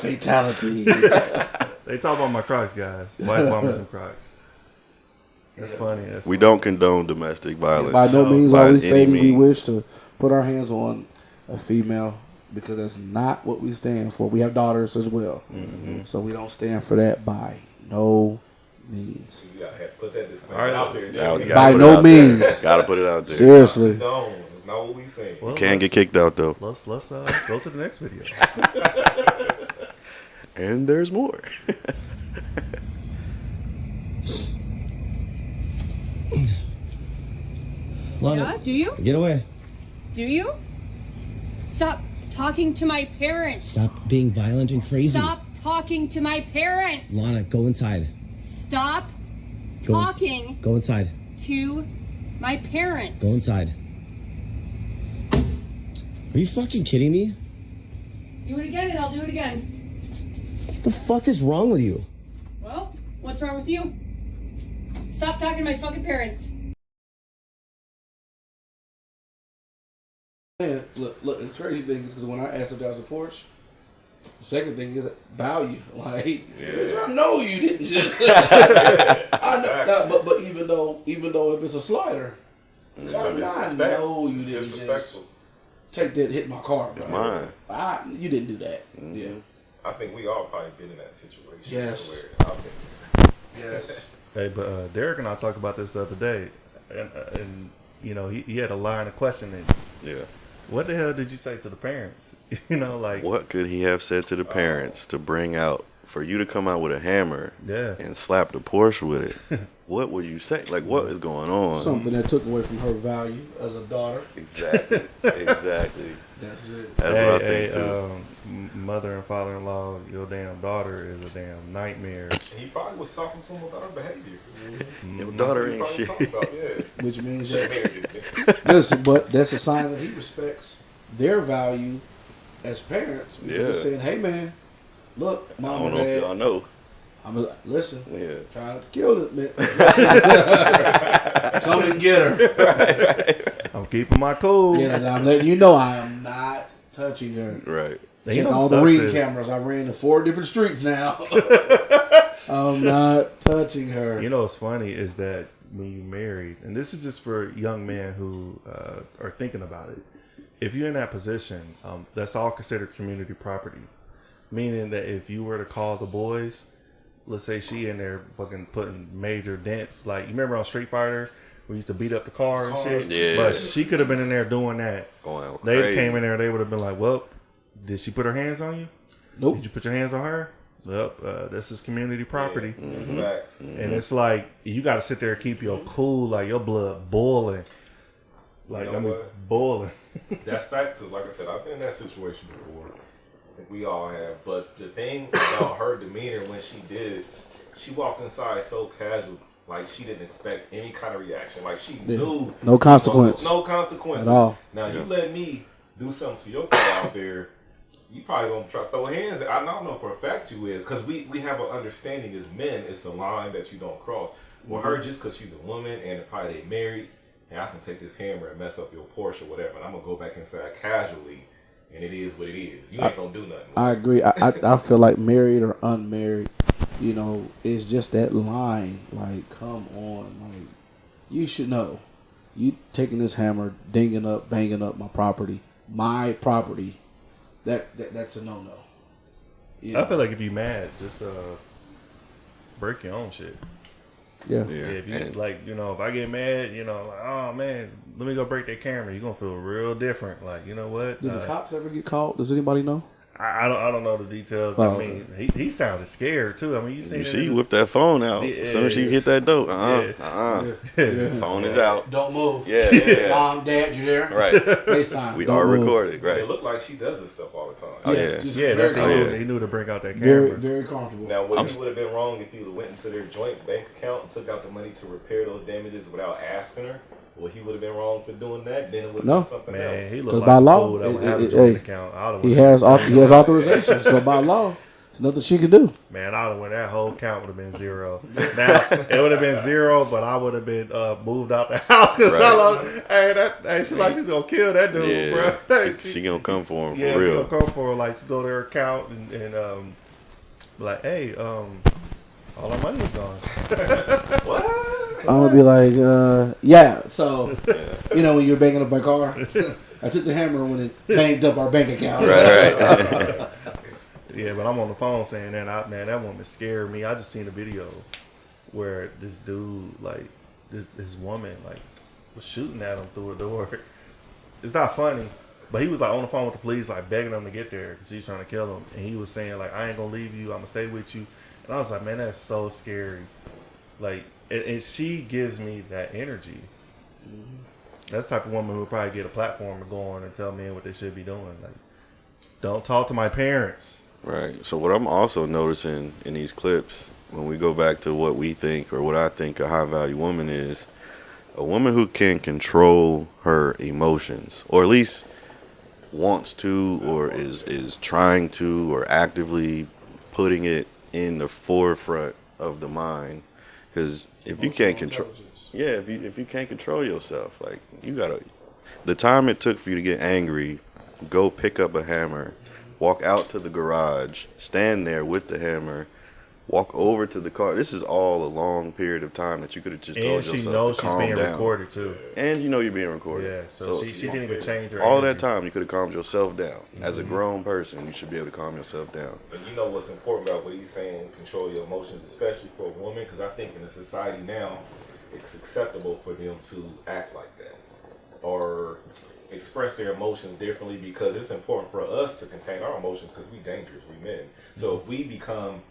Fatality. They talk about my Crocs, guys. White woman some Crocs. That's funny. We don't condone domestic violence. By no means by are we any stating we means. wish to put our hands on a female, because that's not what we stand for. We have daughters as well. So we don't stand for that by no means. You got to put that disclaimer All right. out there. Yeah, you gotta By put it no out there. means. Gotta put it out there. Seriously. No, it's not what we saying. Well, Can't get kicked out though. Let's go to the next video. And there's more. Yeah, do you? Get away. Do you? Stop talking to my parents. Stop being violent and crazy. Stop talking to my parents. Lana, go inside. Stop Go- talking Go inside. to my parents. Go inside. Are you fucking kidding me? Do it again and I'll do it again. What the fuck is wrong with you? Well, what's wrong with you? Stop talking to my fucking parents. Man, look, the crazy thing is because when I asked if that was a Porsche, the second thing is value. Like, bitch, I know you didn't just. I know, but even though if it's a slider, I know you didn't just take that, hit my car, bro. Mine. You didn't do that. Yeah. I think we all probably been in that situation. Yes. Where I've been. Yes. Hey, but Derek and I talked about this the other day, and you know, he had a line of questioning. Yeah. What the hell did you say to the parents? You know, like, What could he have said to the parents to bring out, for you to come out with a hammer Yeah. and slap the Porsche with it? What would you say? Like, what is going on? Something that took away from her value as a daughter. Exactly. Exactly. That's it. That's hey, what I think too. Mother and father-in-law, your damn daughter is a damn nightmare. And he probably was talking to him about her behavior. Your daughter He ain't probably shit. talked about, yeah. Which means that, Shit. listen, but that's a sign that he respects their value as parents. Because Yeah. they're saying, hey man, look, I mom don't and know if dad, y'all know. listen, Yeah. trying to kill it, man. Come and get her. I'm keeping my cool. Yeah, and I'm letting you know I am not touching her. Right. You Check know all the sucks ring is- cameras. I ran to 4 different streets now. I'm not touching her. You know what's funny is that when you're married, and this is just for young men who are thinking about it, if you're in that position, that's all considered community property. Meaning that if you were to call the boys, let's say she in there fucking putting major dents, like you remember on Street Fighter, we used to beat up the car and shit. Yeah. But she could have been in there doing that. Going They crazy. came in there, they would have been like, well, did she put her hands on you? Nope. Did you put your hands on her? Well, this is community property. That's facts. And it's like, you got to sit there and keep your cool, like your blood boiling. Like, You know I mean, what? boiling. That's fact, because like I said, I've been in that situation before. I think we all have. But the thing about her demeanor when she did, she walked inside so casual, like she didn't expect any kind of reaction. Like she knew No consequence. No consequences At all. Now you let me do something to your car out there, you probably gonna try to throw hands. I don't know for a fact you is, because we have an understanding as men, it's a line that you don't cross. Well, her, just because she's a woman and probably they married, and I can take this hammer and mess up your Porsche or whatever, and I'm gonna go back inside casually, and it is what it is. You ain't gonna do nothing. I agree. I feel like married or unmarried, you know, it's just that line. Like, come on, like you should know. You taking this hammer, banging up my property, that's a no-no. You know? I feel like if you mad, just break your own shit. Yeah. If you like, you know, if I get mad, you know, like, oh man, let me go break that camera. You're gonna feel real different. Like, you know what? Did the cops ever get called? Does anybody know? I don't know the details. Oh, I mean, he sounded scared too. I mean, you seen She whipped that phone out as soon as she hit that door. Phone is out. Don't move. Yeah. Mom, Dad, you there? Right. FaceTime. We Don't are move. recorded. Right. It looked like she does this stuff all the time. Oh, yeah. That's how comfortable. he knew to bring out that camera. Very, very comfortable. Now, would have been wrong if he would have went into their joint bank account and took out the money to repair those damages without asking her? Well, he would have been wrong for doing that. Then it would have been something else. He looked like by a law, fool that would have a joint account. he has authorization, so by law, there's nothing she can do. Man, I would have went. That whole count would have been zero. Now it would have been zero, but I would have been moved out the house because she's like she's gonna kill that dude, bro. She gonna come for him Yeah, for real. she gonna come for her. Like, she go to her account and be like, hey, all our money is gone. What? I'm gonna be like, yeah. So, you know, when you're banging up my car, I took the hammer when it banged up our bank account. Right. Yeah, but I'm on the phone saying that. That woman scared me. I just seen a video where this dude, like, this woman, like, was shooting at him through a door. It's not funny, but he was like on the phone with the police, like begging them to get there because he's trying to kill him. And he was saying like, I ain't gonna leave you. I'm gonna stay with you. And I was like, man, that's so scary. Like, and she gives me that energy. That's the type of woman who would probably get a platform to go on and tell men what they should be doing. Like, don't talk to my parents. Right. So what I'm also noticing in these clips, when we go back to what we think or what I think a high value woman is, a woman who can control her emotions, or at least wants to, or is trying to, or actively putting it in the forefront of the mind. Because if you can't control, if you can't control yourself, like, you gotta, the time it took for you to get angry, go pick up a hammer, walk out to the garage, stand there with the hammer, walk over to the car. This is all a long period of time that you could have just told yourself to calm down. And she knows she's being recorded too. And you know you're being recorded. Yeah, so she didn't even change her all energy. that time you could have calmed yourself down. As a grown person, you should be able to calm yourself down. And you know what's important about what he's saying, control your emotions, especially for a woman, because I think in a society now, it's acceptable for them to act like that or express their emotions differently, because it's important for us to contain our emotions because we dangerous, we men. So if we become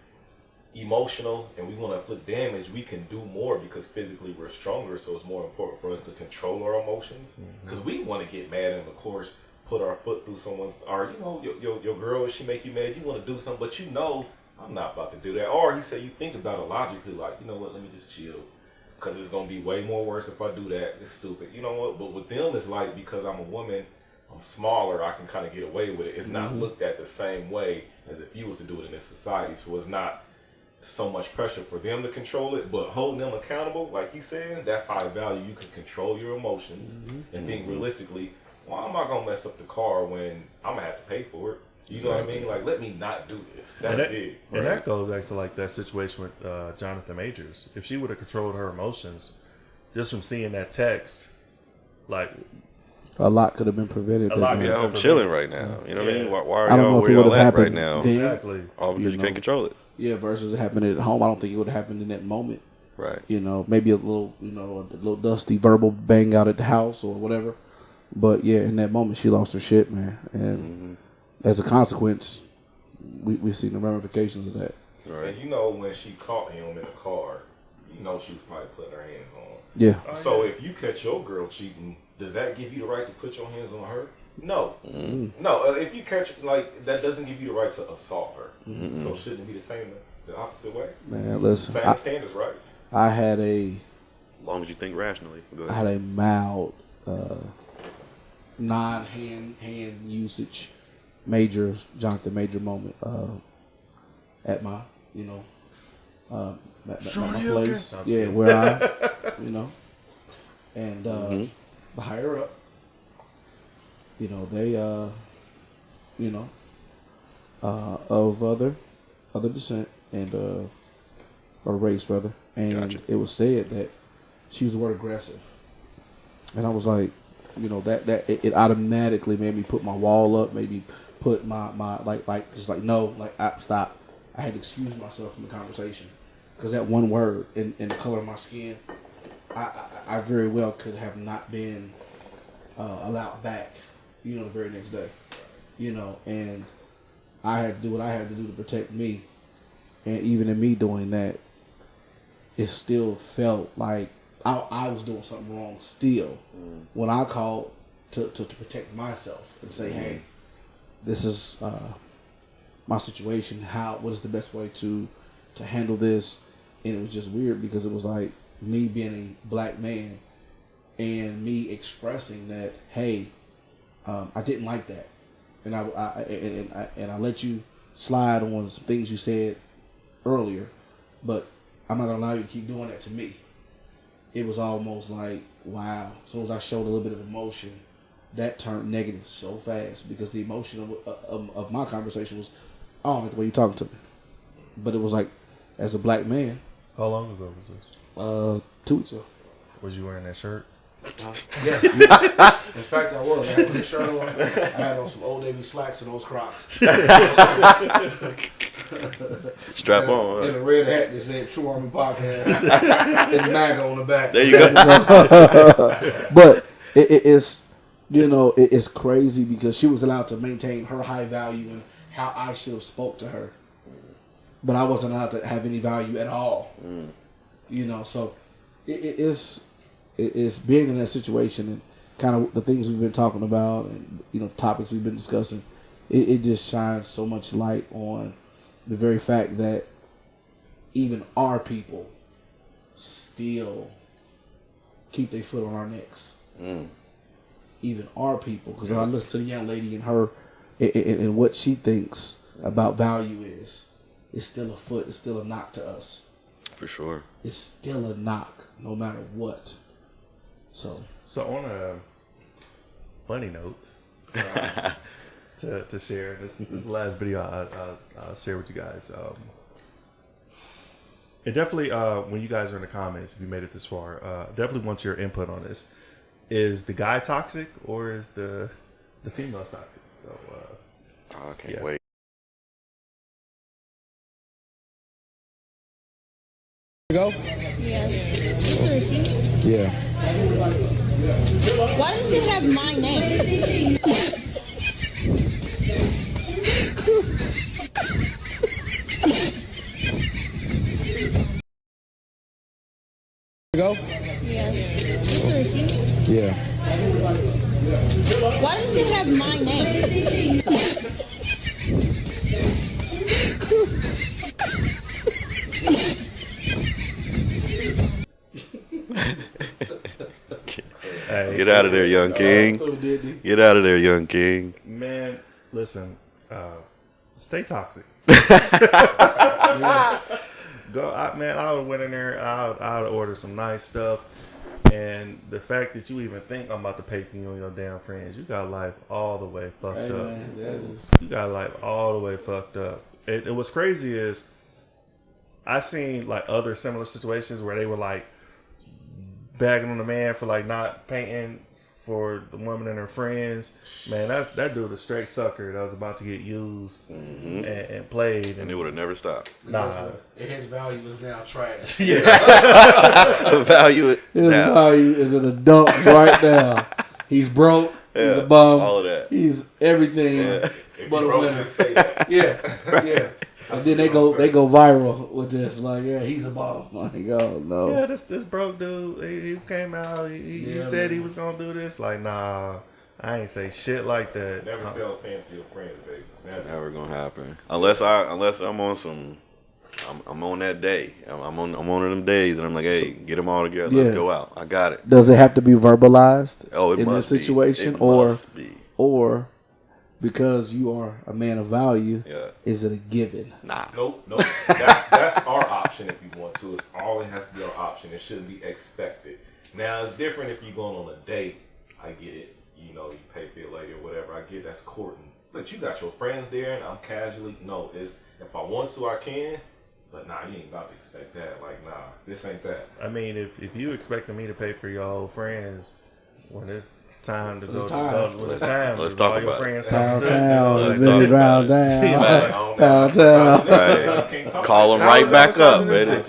emotional and we want to put damage, we can do more because physically we're stronger. So it's more important for us to control our emotions because we want to get mad and of course put our foot through someone's, or you know, your girl, if she make you mad, you want to do something, but you know I'm not about to do that. Or he said you think about it logically, like, you know what, let me just chill because it's gonna be way more worse if I do that. It's stupid, you know what? But with them, it's like, because I'm a woman, I'm smaller, I can kind of get away with it. It's not looked at the same way as if you was to do it in this society. So it's not so much pressure for them to control it, but holding them accountable, like he's saying, that's high value. You can control your emotions and think realistically, why am I gonna mess up the car when I'm gonna have to pay for it? You know what I mean? Like, let me not do this. That's big. And that goes back to like that situation with Jonathan Majors. If she would have controlled her emotions, just from seeing that text, like, a lot could have been prevented. Yeah, I'm chilling right now. You know what I mean? Why are I don't know y'all if where it would y'all have at right happened now? then. Exactly. All because you can't control it. Yeah, versus it happening at home. I don't think it would have happened in that moment. Right. You know, maybe a little dusty verbal bang out at the house or whatever. But yeah, in that moment, she lost her shit, man. And as a consequence, we seen the ramifications of that. Right. And you know, when she caught him in the car, you know she was probably putting her hands on him. Yeah. So if you catch your girl cheating, does that give you the right to put your hands on her? No. No, if you catch, like, that doesn't give you the right to assault her. So shouldn't it be the same the opposite way? Man, listen. Same standards, right? I had a... As long as you think rationally. Go ahead. I had a mild non-hand usage Jonathan Major moment at my, at my place. Yeah, where I, And the higher up, they of other descent and or race rather, and it was said that she used the word aggressive, and I was like, that it automatically made me put my wall up, made me put my stop. I had to excuse myself from the conversation because that one word in the color of my skin, I very well could have not been allowed back, the very next day, and I had to do what I had to do to protect me, and even in me doing that, it still felt like I was doing something wrong still when I called to protect myself and say, hey, this is my situation. What is the best way to handle this? And it was just weird because it was like me being a black man and me expressing that, hey, I didn't like that, and I let you slide on some things you said earlier, but I'm not gonna allow you to keep doing that to me. It was almost like, wow. As soon as I showed a little bit of emotion, that turned negative so fast because the emotion of my conversation was, I don't like the way you're talking to me. But it was like, as a black man. How long ago was this? 2 weeks ago. Was you wearing that shirt? Yeah. In fact, I was. I had this shirt on. I had on some Old Navy slacks and those Crocs. Strap on. And a red hat that said Trueleon Army Podcast and the MAGA on the back. There you go. But it's, it's crazy because she was allowed to maintain her high value and how I should have spoke to her. But I wasn't allowed to have any value at all. So it's being in that situation and kind of the things we've been talking about and, topics we've been discussing. It just shines so much light on the very fact that even our people still keep their foot on our necks. Even our people, because I listen to the young lady and her and what she thinks about value is, it's still a foot, it's still a knock to us. For sure. It's still a knock, no matter what. So on a funny note, to share this last video I'll share with you guys. It definitely when you guys are in the comments, if you made it this far, definitely want your input on this. Is the guy toxic or is the female toxic? So I can't wait. Go? Yeah. Seriously? Yeah. Why does it have my name? Go? Yeah. Seriously? Yeah. Why does it have my name? hey, Get out of there, young king. Get out of there, young king. Man, listen, stay toxic. I would went in there. I would order some nice stuff, and the fact that you even think I'm about to pay for you and your damn friends, you got life all the way fucked up. Man, you got life all the way fucked up. And what's crazy is I've seen like other similar situations where they were like bagging on the man for like not painting for the woman and her friends. Man, that dude a straight sucker that was about to get used and played, And it would have never stopped. Nah. His value is now trash. Value it His now. value is in the dumps right now. He's broke. He's a bum. All of that. He's everything but a winner. Yeah. And then they go viral with this. Like, yeah, he's a bum. Like, oh no. Yeah, this broke dude. He came out. He said he was gonna do this. Like, nah, I ain't say shit like that. Never sells paying for your friends, baby. Never gonna happen. Unless I'm on some. I'm on that day. I'm on one of them days, and I'm like, hey, get them all together. Let's go out. I got it. Does it have to be verbalized? Oh, it in must this situation, be. It must be. or because you are a man of value, is it a given? Nah. Nope. That's our option if you want to. It's all it has to be our option. It shouldn't be expected. Now, it's different if you're going on a date. I get it. You know, you pay for your lady or whatever. I get that's courting. But you got your friends there, and I'm casually. No, it's if I want to, I can. But nah, you ain't about to expect that. Like, nah, this ain't that. I mean, if you expecting me to pay for your old friends when it's time to go, when it's time, let's talk all your about friends it. come Downtown, through. round down, downtown. Call them right back up, baby.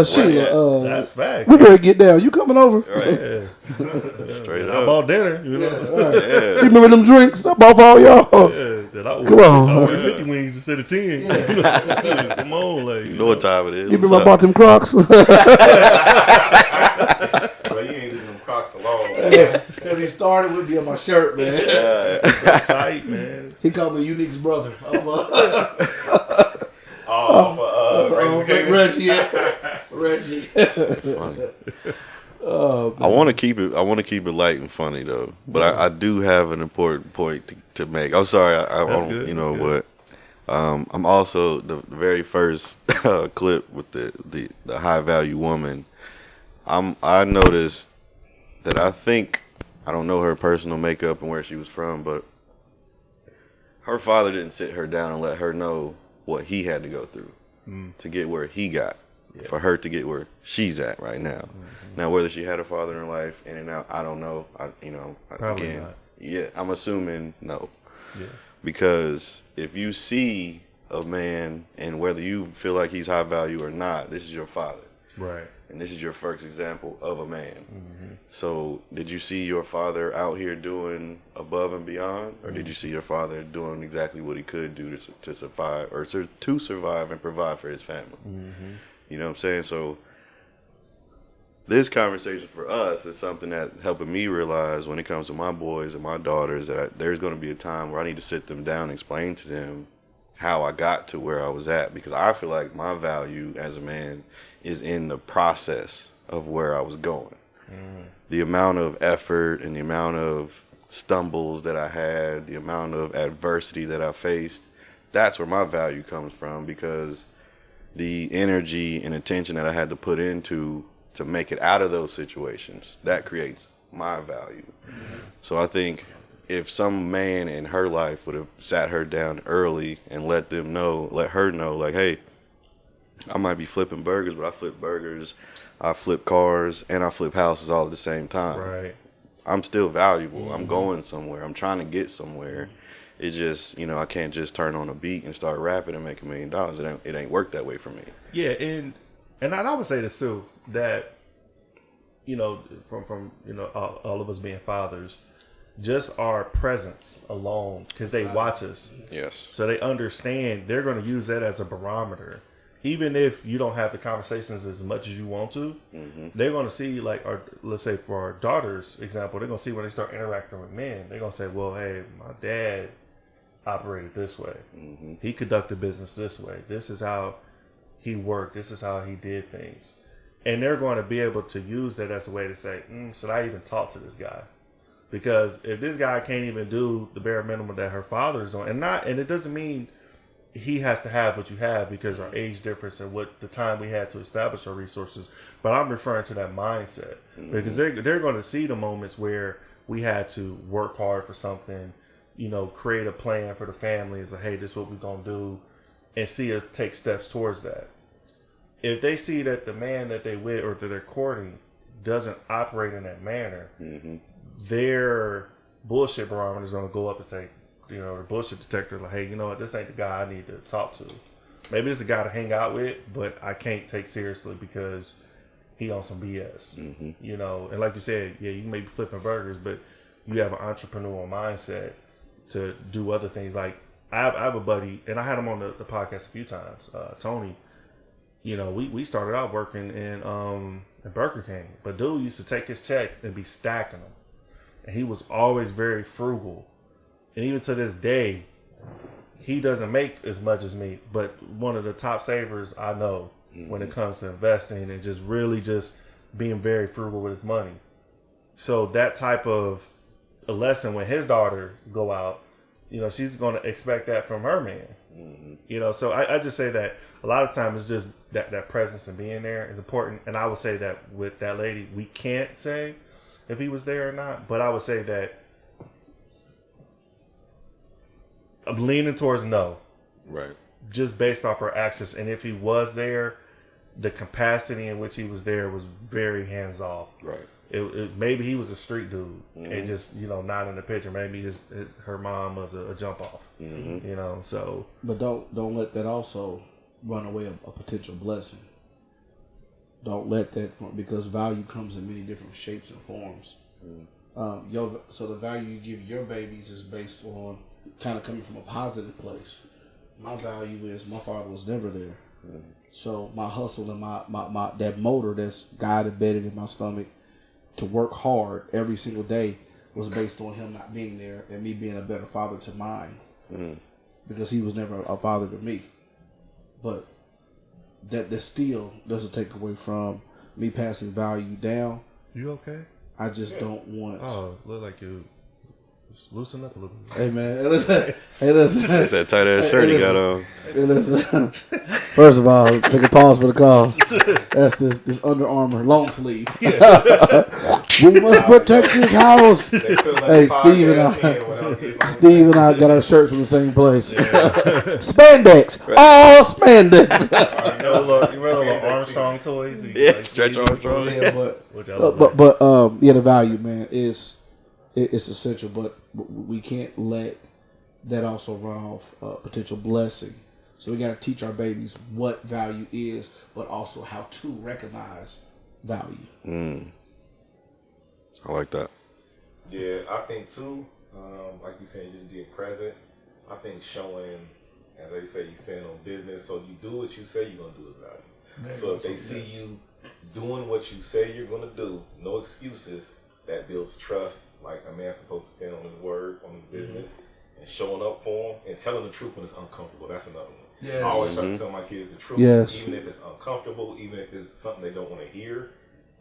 Sheila, that's fact. we're gonna get down. You coming over? Right. Straight I up. bought dinner. You know? You remember them drinks? I bought for all y'all. Come on. I ordered 50 wings instead of 10. Come on, like. You know what time it is. You remember I bought them Crocs? Bro, you ain't leaving them Crocs alone. Because he started with me on my shirt, man. So tight, man. He called me Unique's brother. Reggie. Funny. I want to keep it light and funny though, but I do have an important point to make. I'm sorry, I don't, good. you know what. I'm also the very first clip with the high value woman. I noticed that I don't know her personal makeup and where she was from, but her father didn't sit her down and let her know what he had to go through to get where he got, for her to get where she's at right now. Now, whether she had a father in her life, in and out, I don't know. Probably not. Yeah, I'm assuming no. Yeah. Because if you see a man, and whether you feel like he's high value or not, this is your father. Right. And this is your first example of a man. So did you see your father out here doing above and beyond? Or did you see your father doing exactly what he could do to survive, or to survive and provide for his family? You know what I'm saying? So this conversation for us is something that's helping me realize when it comes to my boys and my daughters that there's going to be a time where I need to sit them down and explain to them how I got to where I was at, because I feel like my value as a man is in the process of where I was going. The amount of effort and the amount of stumbles that I had, the amount of adversity that I faced, that's where my value comes from, because the energy and attention that I had to put into to make it out of those situations, that creates my value. So I think if some man in her life would have sat her down early and let her know, like, hey, I might be flipping burgers, but I flip burgers, I flip cars, and I flip houses all at the same time. Right. I'm still valuable. I'm going somewhere. I'm trying to get somewhere. It just, I can't just turn on a beat and start rapping and make $1 million. It ain't worked that way for me. Yeah, and I would say this too, that, from all of us being fathers, just our presence alone, because they watch us. Yes. So they understand, they're going to use that as a barometer. Even if you don't have the conversations as much as you want to, they're going to see, like, let's say for our daughter's example, they're going to see when they start interacting with men, they're going to say, well, hey, my dad operated this way. He conducted business this way. This is how he worked. This is how he did things. And they're going to be able to use that as a way to say, should I even talk to this guy? Because if this guy can't even do the bare minimum that her father is doing, and it doesn't mean he has to have what you have because our age difference and what the time we had to establish our resources, but I'm referring to that mindset, because they're going to see the moments where we had to work hard for something, create a plan for the family. It's like, hey, this is what we're going to do, and see us take steps towards that. If they see that the man that they with or that they're courting doesn't operate in that manner, their bullshit barometer is going to go up and say, the bullshit detector, like, hey, you know what, this ain't the guy I need to talk to. Maybe it's a guy to hang out with, but I can't take seriously because he on some BS. And like you said, yeah, you may be flipping burgers, but you have an entrepreneurial mindset to do other things. Like, I have a buddy, and I had him on the podcast a few times, Tony. We started out working in Burger King, but dude used to take his checks and be stacking them. And he was always very frugal. And even to this day, he doesn't make as much as me, but one of the top savers I know when it comes to investing and just really just being very frugal with his money. So that type of a lesson when his daughter go out. You know, she's going to expect that from her man. Mm-hmm. You know, so I just say that a lot of times it's just that presence and being there is important. And I would say that with that lady, we can't say if he was there or not, but I would say that I'm leaning towards no. Right. Just based off her actions. And if he was there, the capacity in which he was there was very hands off. Right. Maybe he was a street dude and just, you know, not in the picture. Maybe her mom was a jump off. Mm-hmm. You know, so. But don't let that also run away a potential blessing. Don't let that, because value comes in many different shapes and forms. So the value you give your babies is based on kind of coming from a positive place. My value is my father was never there. So my hustle and my that motor that's God embedded in my stomach to work hard every single day was based on him not being there and me being a better father to mine. Because he was never a father to me. But that still doesn't take away from me passing value down. You okay? I just don't want. Oh, look like you loosen up a little bit. Hey man, listen. It's that tight ass shirt he got on. Listen. First of all, take a pause for the cause. That's this Under Armour long sleeve. We must protect this house. Hey, Steve and I got our shirts from the same place. Spandex, all spandex. You remember the little Armstrong toys? Yeah, Stretch Armstrong. Yeah, but the value, man, it's essential, but we can't let that also run off potential blessing. So we got to teach our babies what value is, but also how to recognize value. I like that. Yeah, I think too, like you said, just being present. I think showing, as they say, you stand on business, so you do what you say you're going to do with value. So if they see you doing what you say you're going to do, no excuses, that builds trust. Like a man's supposed to stand on his word, on his business, and showing up for him and telling the truth when it's uncomfortable. That's another one. Yes. I always try to tell my kids the truth, even if it's uncomfortable, even if it's something they don't want to hear.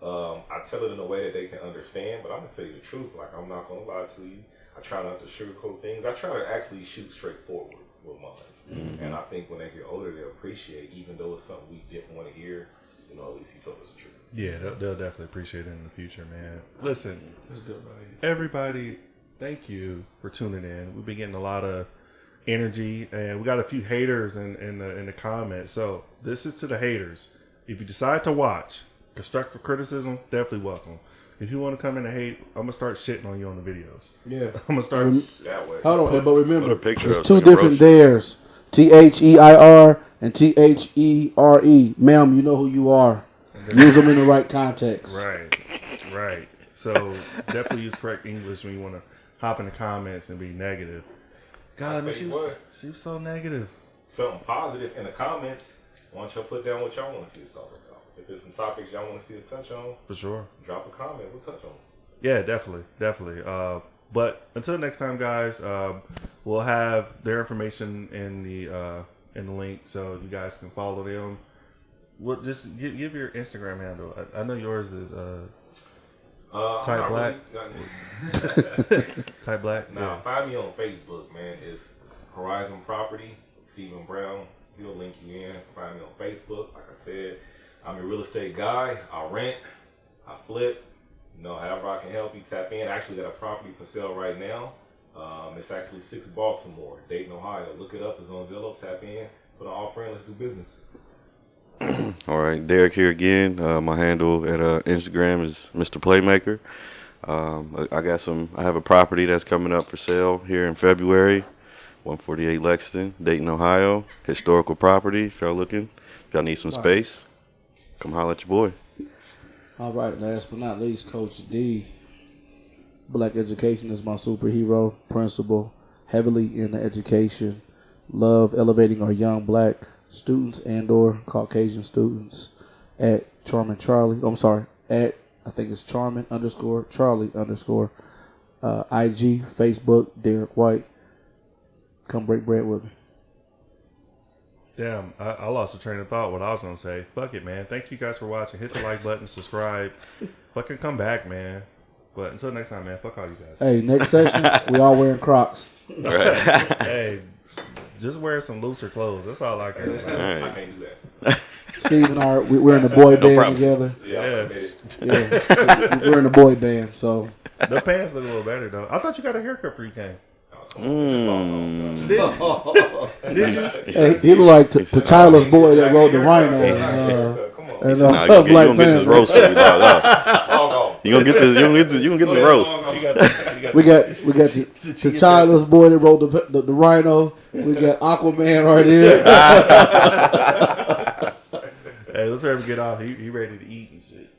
I tell it in a way that they can understand, but I'm going to tell you the truth. Like, I'm not going to lie to you. I try not to sugarcoat things. I try to actually shoot straight forward with mine. And I think when they get older, they'll appreciate, even though it's something we didn't want to hear, you know, at least he told us the truth. Yeah, they'll definitely appreciate it in the future, man. Listen, everybody, thank you for tuning in. We've been getting a lot of energy, and we got a few haters in the comments. So this is to the haters. If you decide to watch, constructive criticism, definitely welcome. If you want to come in and hate, I'm gonna start shitting on you on the videos. Yeah, I'm gonna start that way. Hold on, but remember, there's two different theirs: THEIR and THERE. Ma'am, you know who you are. Use them in the right context. Right. So definitely use correct English when you want to hop in the comments and be negative. God, I mean, she was so negative. Something positive in the comments. Why don't y'all put down what y'all want to see us talk about? If there's some topics y'all want to see us touch on, for sure, drop a comment. We'll touch on them. Yeah, definitely. But until next time, guys, we'll have their information in the link, so you guys can follow them. Well, just give your Instagram handle. I know yours is Type Black. Type Black. Nah, find me on Facebook, man. It's Horizon Property, Stephen Brown. He'll link you in. Find me on Facebook. Like I said, I'm a real estate guy. I rent, I flip. You know, however I can help you, tap in. I actually got a property for sale right now. It's actually 6 Baltimore, Dayton, Ohio. Look it up. It's on Zillow. Tap in. Put an offer in. Let's do business. All right, Derek here again. My handle at Instagram is Mr. Playmaker. I have a property that's coming up for sale here in February, 148 Lexington, Dayton, Ohio. Historical property. If y'all looking, if y'all need some space, come holler at your boy. All right, last but not least, Coach D. Black education is my superhero principle. Heavily into education. Love elevating our young black students and or Caucasian students at Charmin Charlie. At I think it's Charmin _Charlie _ IG, Facebook, Derek White. Come break bread with me. Damn, I lost a train of thought what I was gonna say. Fuck it, man. Thank you guys for watching. Hit the like button, subscribe. Fucking come back, man. But until next time, man. Fuck all you guys. Hey, next session, we all wearing Crocs. Right. Hey, just wear some looser clothes. That's all I care about. I can't do that. Steve and I, we're in a boy band promises. together. Yeah. Yeah, we're in a boy band, so. The pants look a little better though. I thought you got a haircut before you came. Mm. Did you? Hey, he look like T'Challa's boy that rode the Rhino. Come on. And Nah, you Black gonna get this Panther. roast for me, dog. Long gone. You gonna get this? You gonna get the roast? We got T'Challa's boy that rode the Rhino. We got Aquaman right here. Hey, let's hurry up and get off. He ready to eat and shit.